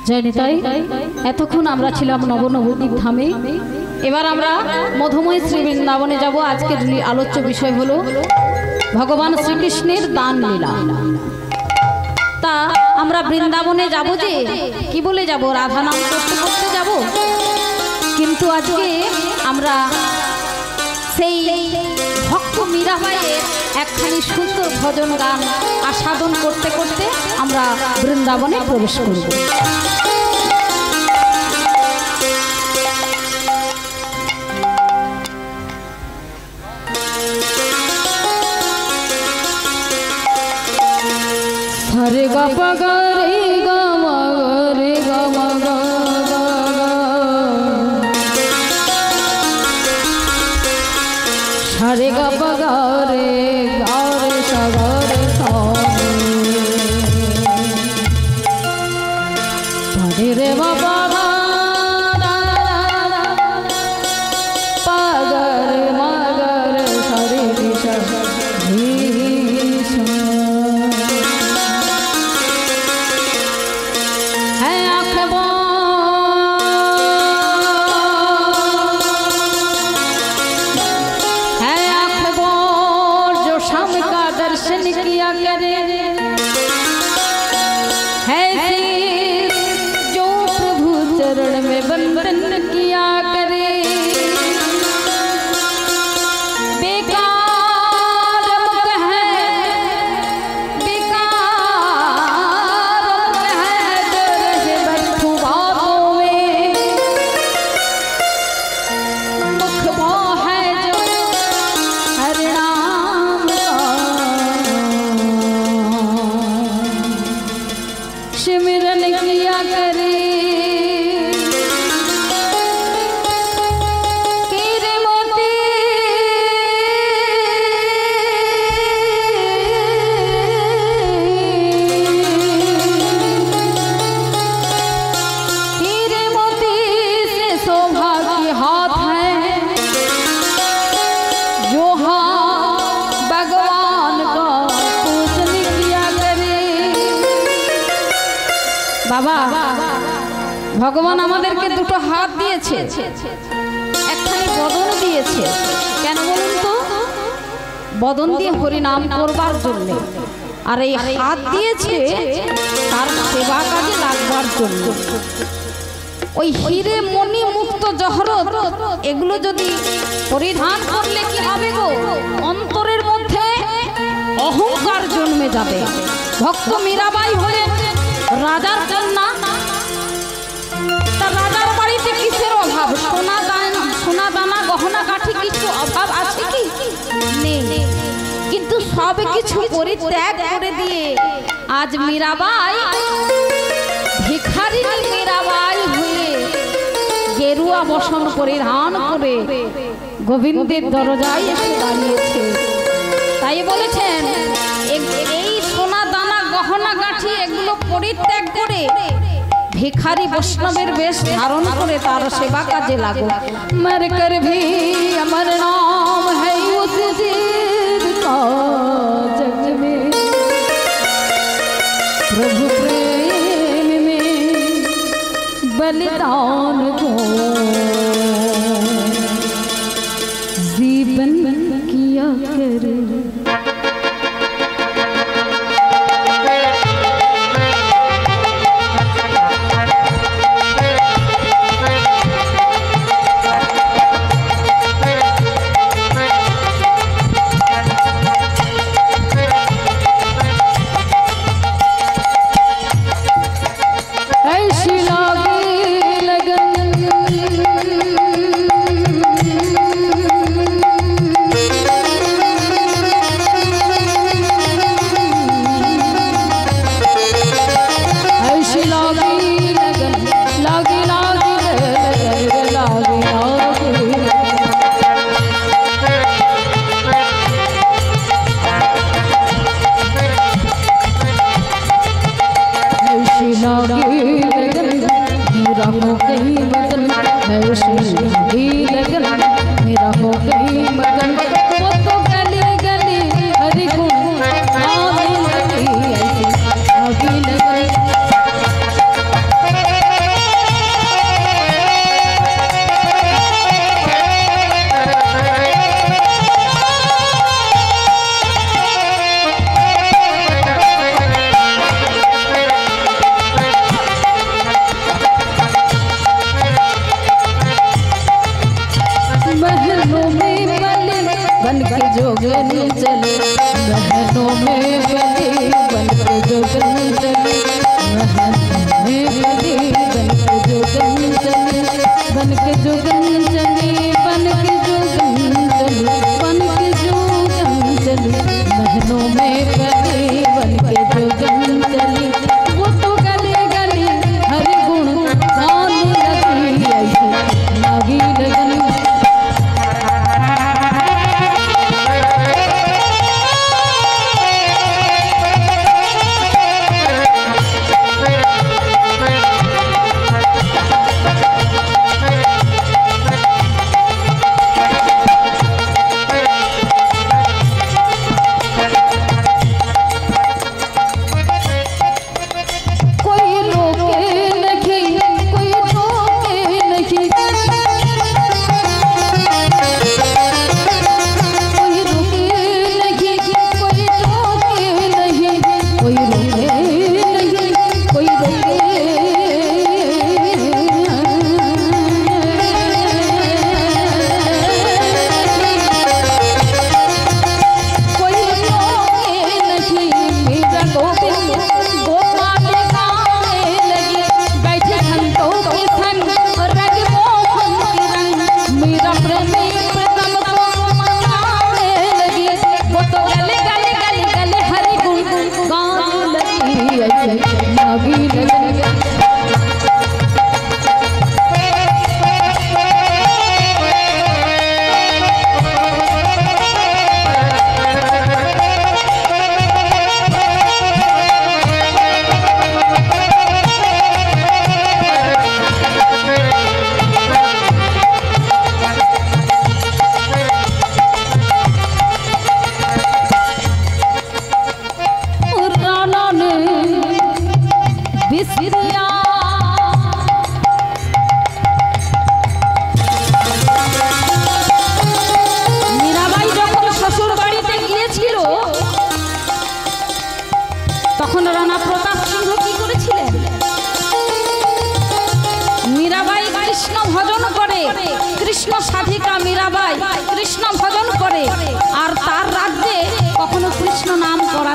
জয় নিতাই। এতক্ষণ আমরা ছিলাম নবনবদ্বীপ ধামে, এবার আমরা মধুময় শ্রী বৃন্দাবনে যাব। আজকের আলোচ্য বিষয় হলো ভগবান শ্রীকৃষ্ণের দান লীলা। তা আমরা বৃন্দাবনে যাব যে কি বলে যাব, রাধা নাম করতে করতে যাব, কিন্তু আজকে আমরা সেই ভক্ত মীরাবাইয়ের একখানি সুন্দর ভজন গান আস্বাদন করতে করতে আমরা বৃন্দাবনে প্রবেশ করব। হরে গা পা গা রে গা মা গা রে গা মা গা গা গা। সারে গা রে গারে সাগরে সারে রে বাবা পাগরে মাগরে সারে দিশা হ্যাঁ আঁখব दर्शन किया करे है सिर जो प्रभु चरण में बंधन किया करे बेकार मुख है जो रहे बर्थु बातों में मुख वो है जो हरिनाम सिमरन किया करे कीरे मोती कीरे मोती से शोभा की हाथ है जो हाथ भगवान का पूजन किया करे বাবা ভগবান আমাদেরকে দুটো হাত দিয়েছে একখানি বদন দিয়েছে কেন বলুন তো বদন দিয়ে হরি নাম করবার জন্য আর এই হাত দিয়েছে তার সেবা কাজে লাগবার জন্য ওই হিরে মণি মুক্ত জহরত এগুলো যদি পরিধান করলে কি হবে গো অন্তরের মধ্যে অহংকার জন্মে যাবে ভক্ত মীরাবাই হলেন রাজার কন্যা তার রাজার বাড়িতে কিসের অভাব সোনা দানা গহনা কাঠি কিছু অভাব আছে কি নেই কিন্তু সব কিছু পরিত্যাগ করে দিয়ে আজ মীরাবাই ভিখারিনী মীরাবাই হয়ে গেরুয়া বসন পরিধান করে গোবিন্দের দরজায় এসে দাঁড়িয়েছে তাই বলেছেন এই সোনা দানা গহনা গাঠি এগুলো পরিত্যাগ করে ভিখারি বৈষ্ণবের বেশ ধারণ করে তার সেবা কাজে লাগো মর কর ভি আমার নাম है उस जीव का जग में प्रभु प्रेम में बलिदान दो जीवन किया करे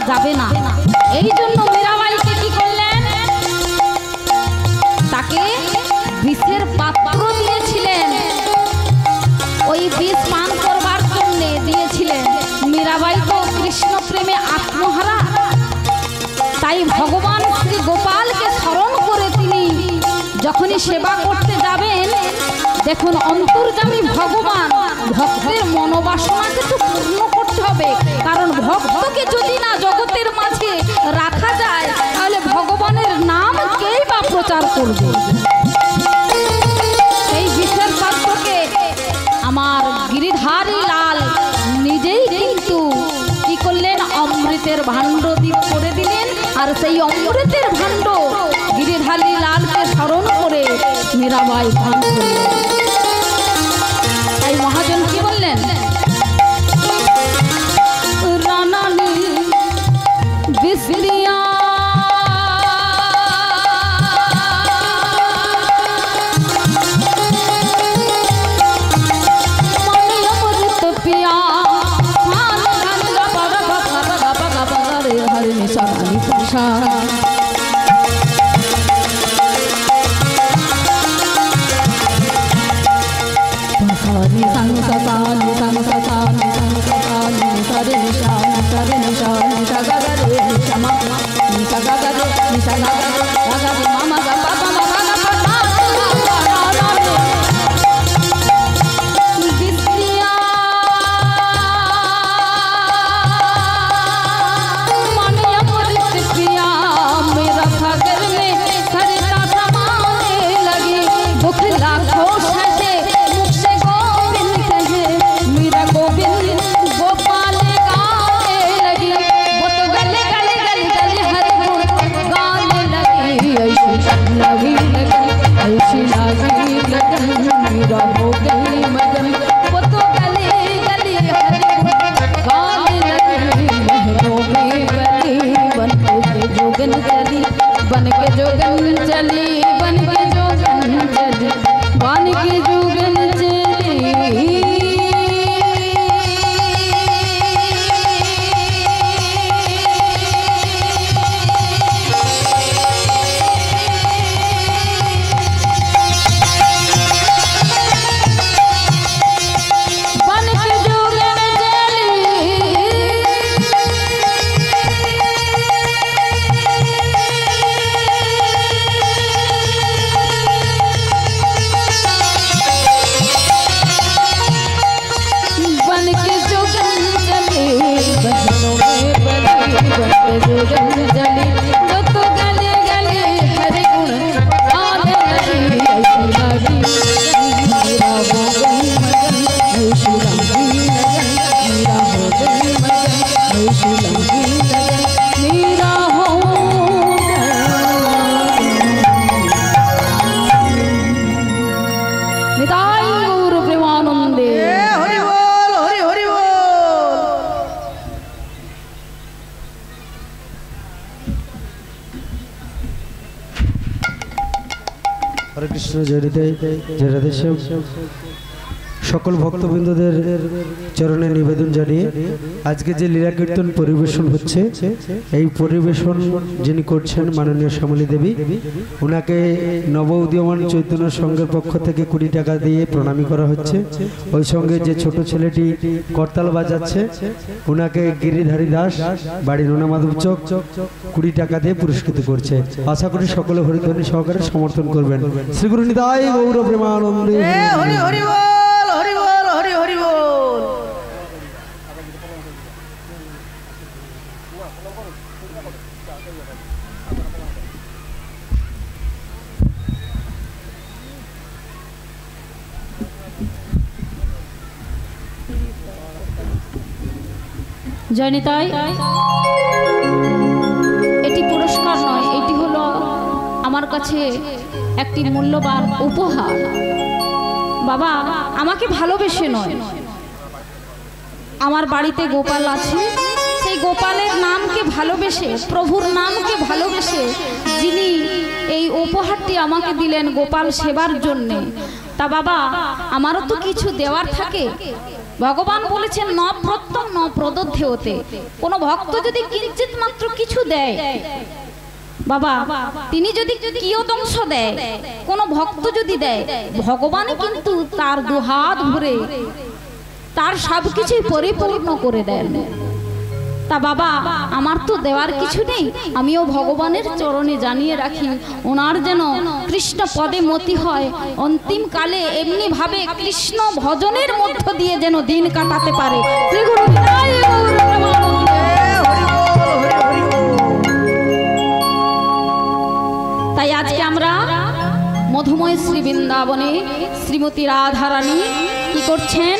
যাবে না। এই জন্য মীরাবাইকে কি করলেন, তাকে বিষের পাত্র দিয়েছিলেন, ওই বিষ পান করবার জন্য দিয়েছিলেন। মীরাবাই তো কৃষ্ণ প্রেমে আত্মহারা, তাই ভগবান শ্রী গোপালকে স্মরণ করে তিনি যখনই সেবা করতে যাবেন, দেখুন অন্তর্যামী ভগবান ভক্তের মনোবাসনাকে তো পূর্ণ করতে হবে, কারণ ভক্তকে যদি না জগতের মাঝে রাখা যায় তাহলে ভগবানের নাম কেই বা প্রচার করবে। সেই বিশেষ পাত্রকে আমার গিরিধারী লাল নিজেই কিন্তু কি করলেন, অমৃতের ভাণ্ড দ্বীপ করে দিলেন। আর সেই অমৃতের ভাণ্ড গিরিধারী লালকে স্মরণ করে মীরাবাই পান করলেন। তাই মহাজন কি বললেন, রানানি বিসলিয়া बन के जोगन चली, बन के जोगन चली, बन के जोगन चली। হরে কৃষ্ণ জয় রাধেশ্যাম। সকল ভক্তবৃন্দদের চরণে নিবেদন জানিয়ে আজকে যে লীলা কীর্তন পরিবেশন হচ্ছে, এই পরিবেশন যিনি করছেন মাননীয় শ্যামলী দেবী, ওনাকে নব উদীয়মান চৈতন্য সংঘের পক্ষ থেকে 20 টাকা দিয়ে প্রণামী করা হচ্ছে। ওই সঙ্গে যে ছোট ছেলেটি করতাল বাজাচ্ছে, ওনাকে গিরিধারী দাস, বাড়ি নোনামাধব চক, 20 টাকা দিয়ে পুরস্কৃত করছে। আশা করি সকলে হরিধ্বনি সহকারে সমর্থন করবেন। শ্রীগুরু নিতাই গৌর প্রেমানন্দে। হরি হরি বল, হরি বল, হরি হরি বল। জয়নিতাই, এটি পুরস্কার নয়, এটি হলো আমার কাছে একটি মূল্যবান উপহার। বাবা আমাকে ভালোবেসে নয়, আমার বাড়িতে গোপাল আছে, সেই গোপালের নামকে ভালোবেসে, প্রভুর নামকে ভালোবেসে যিনি এই উপহারটি আমাকে দিলেন গোপাল সেবার জন্যে, তা বাবা আমারও তো কিছু দেওয়ার থাকে। ভগবান বলেছেন ন প্রত্যং ন প্রদধ্যেয়তে। কোনো ভক্ত যদি কিঞ্চিত মাত্র কিছু দেয় বাবা, তিনি যদি কিয়দংশ দেয়, কোনো ভক্ত যদি দেয়, ভগবানই কিন্তু তার দুহাত ভরে তার সবকিছুই পরিপূর্ণ করে দেন। তা বাবা, আমার তো দেওয়ার কিছু নেই, আমিও ভগবানের চরণে জানিয়ে রাখি ওনার যেন কৃষ্ণ পদে মতি হয়, অন্তিম কালে এমনি ভাবে কৃষ্ণ ভজনের মধ্য দিয়ে যেন দিন কাটাতে পারে। শ্রী গুরু বিদায় গৌর প্রেমানন্দে। তাই আজকে আমরা মধুময় শ্রী বৃন্দাবনে শ্রীমতী রাধারানী কি করছেন?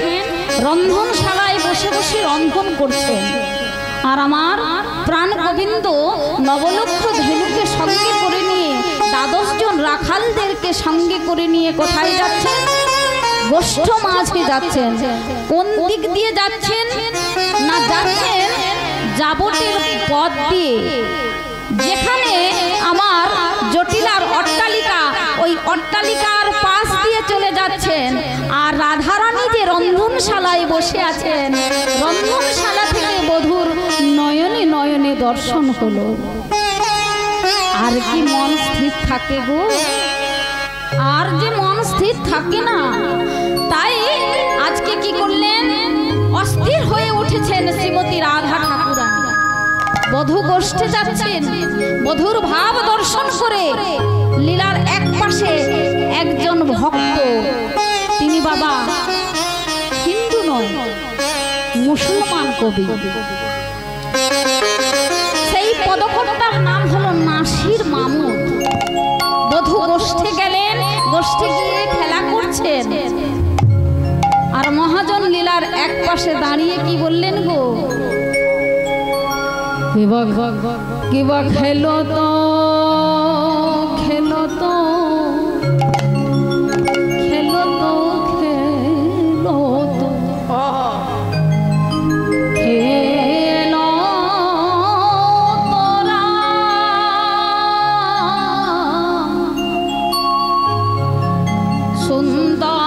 রন্ধনশালায় বসে বসে রন্ধন করছেন। আর আমার প্রাণ গোবিন্দ নবলক্ষ ধেনুকে সঙ্গে করে নিয়ে 12 জন রাখালদেরকে সঙ্গে করে নিয়ে কোথায় যাচ্ছেন? গোষ্ঠ মাঝে যাচ্ছেন। কোন দিক দিয়ে যাচ্ছেন? না, যাচ্ছেন যাবতের পথ দিয়ে, যেখানে আমার জটিলার অট্টালিকা, ওই অট্টালিকার পাশ দিয়ে চলে যাচ্ছেন। আর রাধারানী যে রন্ধনশালায় বসে আছেন, রন্ধনশালা থেকে বধূর নয়নে নয়নে দর্শন হলো। আর কি মন স্থির থাকে গো? আর যে মন স্থির থাকে না। তাই আজকে কি করলেন? অস্থির হয়ে উঠেছেন শ্রীমতী রাধা ঠাকুরানী। বধূ গোষ্ঠে যাচ্ছেন, বধূর ভাব দর্শন করে লীলার এক পাশে একজন ভক্ত, তিনি বাবা হিন্দু নয়, মুসলমান কবি। সেই পদকর্তার নাম হলো নাসির মামুদ। বধূ গোষ্ঠে গেলেন, গোষ্ঠে গিয়ে খেলা করছেন। আর মহাজন লীলার এক পাশে দাঁড়িয়ে কি বললেন গো? কিবা খেলো তো খেলো তো খেলো তো খেলো তো খেলো তোরা সুন্দর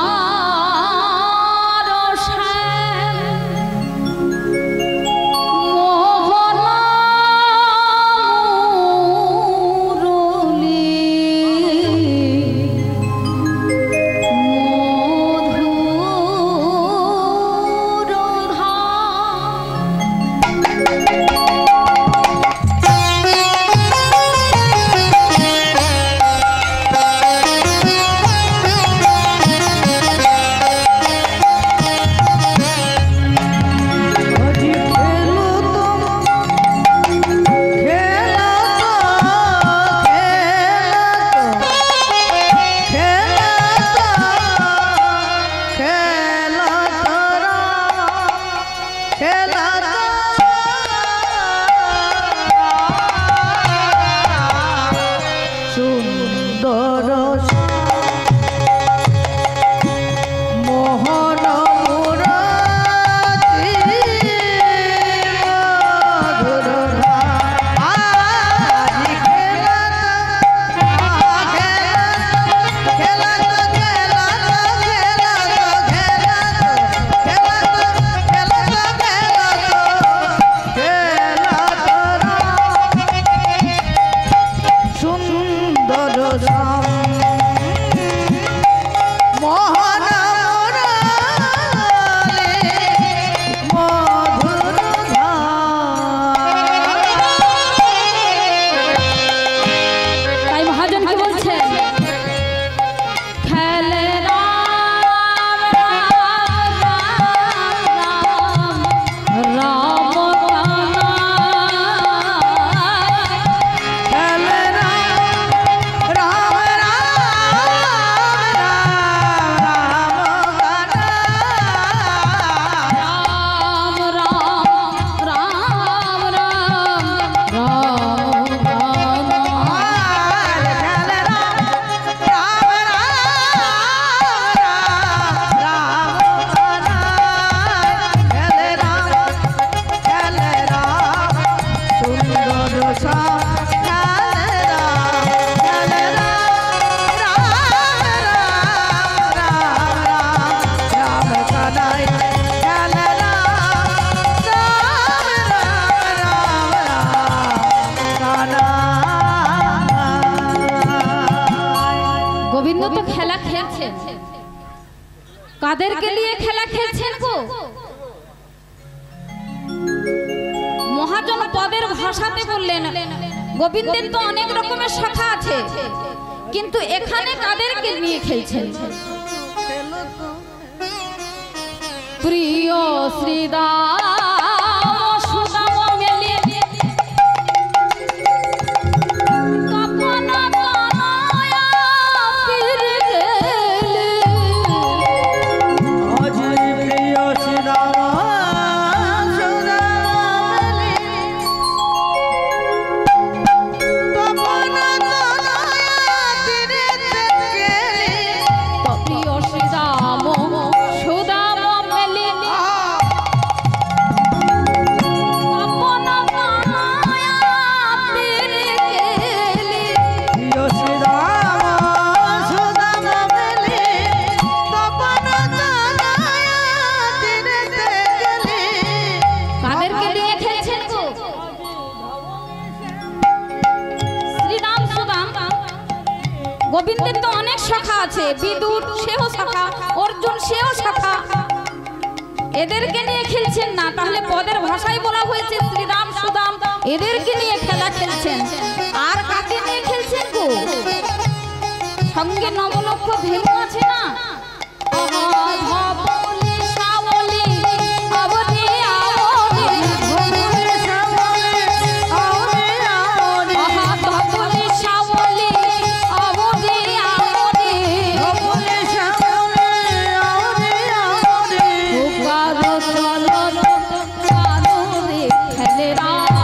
কাদেরকে নিয়ে খেলা খেলছেন গো? মহাজন পদের ভাষাতে বললেন গোবিন্দের তো অনেক রকমের শাখা আছে, কিন্তু এখানে কাদেরকে নিয়ে খেলছেন? প্রিয় শ্রীদাম সুদাম মেলে কাপনা কানায়া ফির গেলে। আজি প্রিয় শ্রীরাম সুদামলি তপনা তনয়া তীরে গেলি। প্রিয় শ্রীদাম সুদাম মেলে কাপনা কানায়া ফির গেলে। প্রিয় শ্রীরাম সুদামলি তপনা তনয়া তীরে গেলি। কাদেরকে নিয়ে খেলছেন গো? শ্রীরাম সুদাম। গোবিন্দের তো অনেক শাখা আছে, বিদুর সেও শাখা, অর্জুন সেও শাখা। এদেরকে নিয়ে খেলছেন না, তাহলে পদের ভাষায় বলা হয়েছে শ্রীরাম সুদাম এদেরকে নিয়ে খেলা খেলছেন। আর কাকে নিয়ে খেলছেন গো? সঙ্গে নবলক্ষ ধেনু আছে না? ধবলি শ্যামলি অবধি অবধি। ধবলি শ্যামলি আউরে আউরে। ধবলি শ্যামলি অবধি অবধি। ধবলি শ্যামলি আউরে আউরে। কারো চলো কারো রে খেলে রাম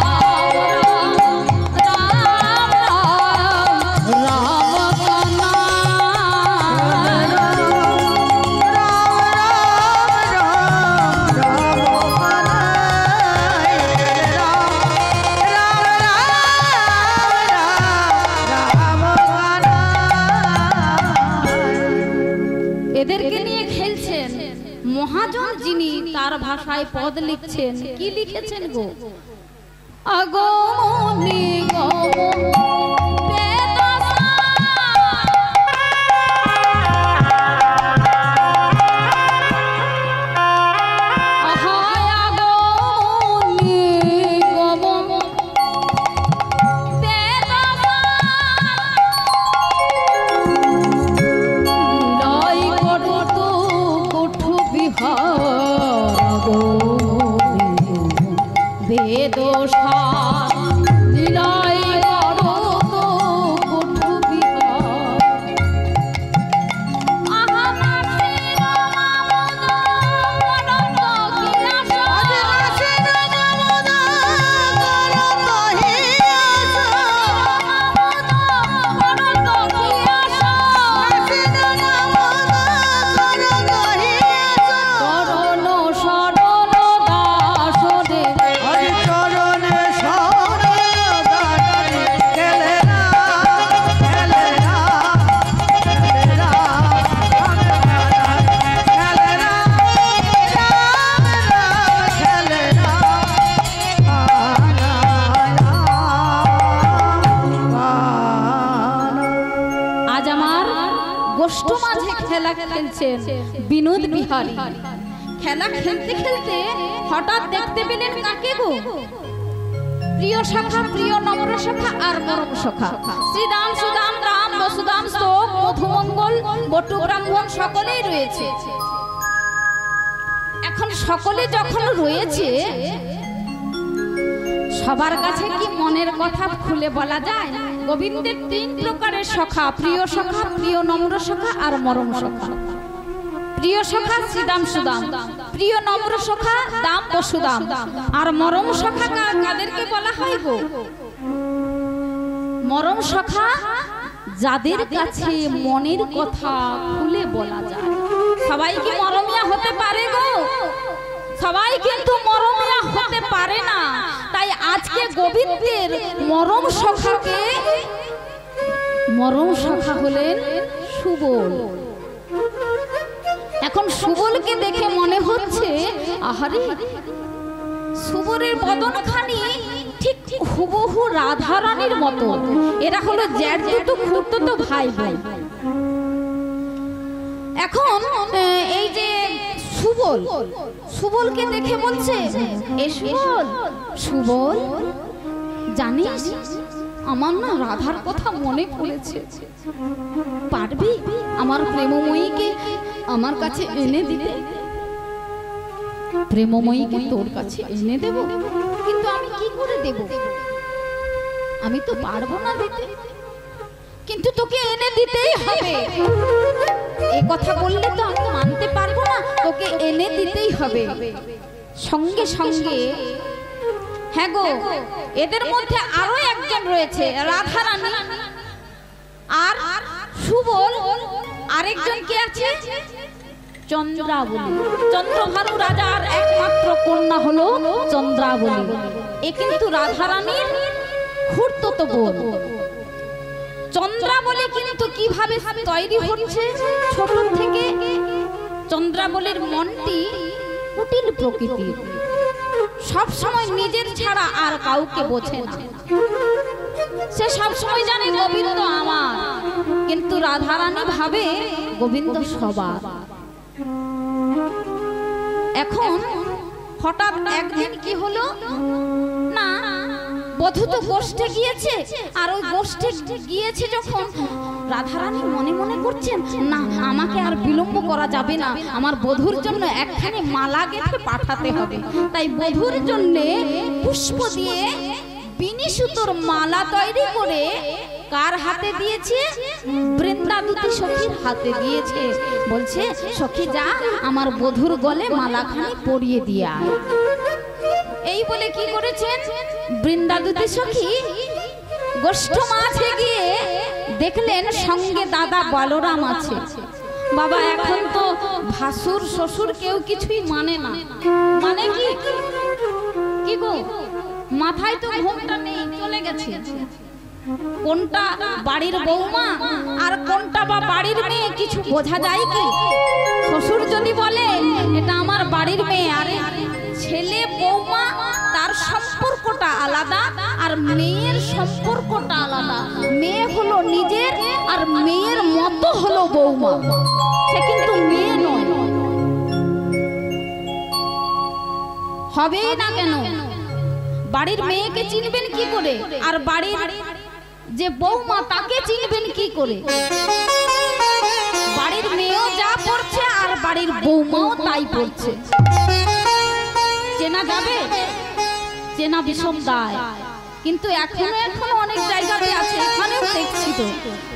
রাম রাম রাম কানা। এদেরকে নিয়ে খেলছেন। মহাজন যিনি তার ভাষায় পদ লিখছেন, কি লিখেছেন গো? আগমনি গম বেদসা আহায় আগমনি গম বেদসা লয় করত কুঠু বিহার গো বেদসা লয় করত কুঠু বিহার। আহা শ্রীরাম মনন্দ কি আশা। মনন্দ কি আশা। চরণ শরণ দাস রে আজ আমার গোষ্ঠ মাঝে খেলা খেলছেন বিনোদ বিহারী। খেলা খেলতে খেলতে হঠাৎ দেখতে পেলেন কাকে গো? প্রিয় সখা, প্রিয় নম্র সখা আর মরম সখা শ্রীরাম সুদাম রাম বসুদাম স্তোক মধুমঙ্গল বটু ব্রাহ্মণ সকলেই রয়েছে। এখন সকলে যখন রয়েছে, সবার কাছে কি মনের কথা খুলে বলা যায়? গোবিন্দের তিন প্রকারের সখা, প্রিয় সখা, প্রিয় নম্র সখা আর মরম সখা। প্রিয় সখা শ্রীদাম সুদাম, প্রিয় নম্র সখা দাম বসুদাম, আর মরম সখা কাদেরকে বলা হয় গো? মরম সখা যাদের কাছে মনের কথা খুলে বলা যায়। সবাই কি মরমিয়া হতে পারে গো? সবাই কিন্তু মরমিয়া হতে পারে না। তাই আজকে গোবিন্দের মরম সখাকে, মরম সখা হলেন সুবল। এখন সুবলকে দেখে মনে হচ্ছে আহারে সুবলের বদনখানি ঠিক হুবহু রাধা রানীর মতো। এরা হলো জ্যাঠ দুটো খুঁড়তো ভাই বোন। এখন এই যে সুবল, সুবলকে দেখে বলছে, এ সুবল, সুবল জানিস আমার না রাধার কথা মনে পড়েছে, পারবি আমার প্রেমময়ীকে আমার কাছে এনে দিতে? প্রেমময়ীকে তোর কাছে এনে দেব, কিন্তু আমি কি করে দেব? আমি তো পারবো না দিতে, কিন্তু তোকে এনে দিতেই হবে। এই কথা বললে তো আমি মানতে পারবো না, তোকে এনে দিতেই হবে। সঙ্গে সঙ্গে, হ্যাঁ গো, এদের মধ্যে আরো একজন রয়েছে, রাধারানী আর সুবল, আরেকজন কে আছে? চন্দ্রাবলী। চন্দ্রভানু রাজার একমাত্র কন্যা হলো চন্দ্রাবলী। এ কিন্তু রাধারানীর খুড়তুতো বোন। চন্দ্রাবলী কিন্তু কিভাবে তৈরি হচ্ছে ছোট থেকে, চন্দ্রাবলীর মনটি কুটিল প্রকৃতির, সব সময় নিজের ছাড়া আর কাউকে বোঝে না। সে সব সময় জানে গোবিন্দ আমার, কিন্তু রাধারানী ভাবে গোবিন্দ সবার। এখন হঠাৎ একদিন কি হলো না, বধূ তো গোষ্ঠে গিয়েছে, আর ওই গোষ্ঠে গিয়েছে যখন রাধারানী মনে মনে করছেন, না আমাকে আর বিলম্ব করা যাবে না, আমার বধূর জন্য একখানি মালা গেঁথে পাঠাতে হবে। তাই বধূর জন্য পুষ্প দিয়ে বিনি সুতোর মালা তৈরি করে কার হাতে দিয়েছে? বৃন্দাদুতি সখীর হাতে দিয়েছে। বলছে, সখী যা আমার বধূর গলে মালাখানি পরিয়ে দিয়ে আয়। এই বলে কি করেছেন বৃন্দাদুতি সখী? গোষ্ঠ মাঝে গিয়ে দেখলেন সঙ্গে দাদা বলরাম আছে। বাবা এখন তো ভাসুর শ্বশুর কেউ কিছুই মানে না, মানে কি কি গো, মাথায় তো ঘোমটা নেই, চলে গেছে। কোনটা বাড়ির বৌমা আর কোনটা বা বাড়ির মেয়ে কিছু বোঝা যায় কি? শ্বশুর যদি বলে এটা আমার বাড়ির মেয়ে, আরে ছেলে বৌমা তার সম্পর্কটা আলাদা, আর মেয়ের সম্পর্কটা আলাদা। মেয়ে হলো নিজের, আর মেয়ের মতো হলো বৌমা, সে কিন্তু মেয়ে নয়। হবে না কেন? বাড়ির মেয়েকে চিনবেন কি করে, আর বাড়ির যে বৌমা তাকে চিনবেন কি করে? বাড়ির মেয়েও যা পড়ছে আর বাড়ির বৌমাও তাই পড়ছে, চেনা যাবে? চেনা বিষম দায়। কিন্তু এখনো অনেক জায়গাতে আছে, এখানেও দেখছি তো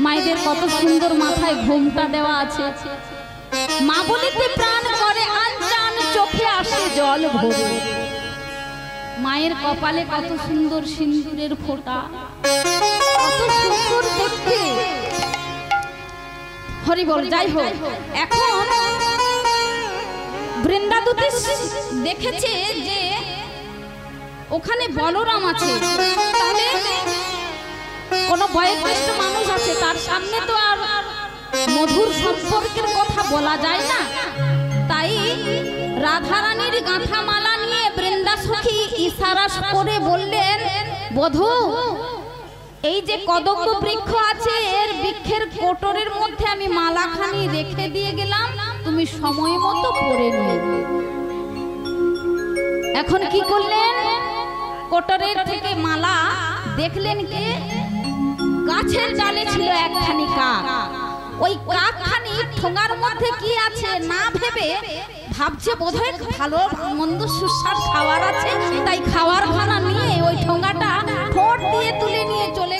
মায়েদের কত সুন্দর মাথায় ঘোমটা দেওয়া আছে। মা বলিতে প্রাণ করে আনচান, চোখে আসে জল ভরে। মায়ের কপালে কত সুন্দর সিন্দুরের ফোঁটা, কত সুন্দর দেখতে। হরি বল। যাই হোক, এখন বৃন্দাদুতি দেখেছে যে ওখানে বলরাম আছে, তাহলে কোন বয়োজ্যেষ্ঠ মানুষ আছে, তার সামনে তো আর মধুর সম্পর্কের কথা বলা যায় না। তাই রাধারানীর গাঁথা মালা নিয়ে বৃন্দা সখী ইশারা করে বললেন, বধূ এই যে কদম্ব বৃক্ষ আছে, এর বৃক্ষের কোটরের মধ্যে আমি মালাখানি রেখে দিয়ে গেলাম, তুমি সময় মতো পরে নিও। এখন কি করলেন? কোটরের থেকে মালা দেখলেন কে? গাছের ডালে ছিল একখানি কাক। ওই কাকখানি ঠোঙার মধ্যে কি আছে না ভেবে ভাবছে বোধহয় ভালো মন্দ সুস্বাদ খাবার আছে, তাই খাবার খানা নিয়ে ওই ঠোঙাটা ঠোঁট দিয়ে তুলে নিয়ে চলে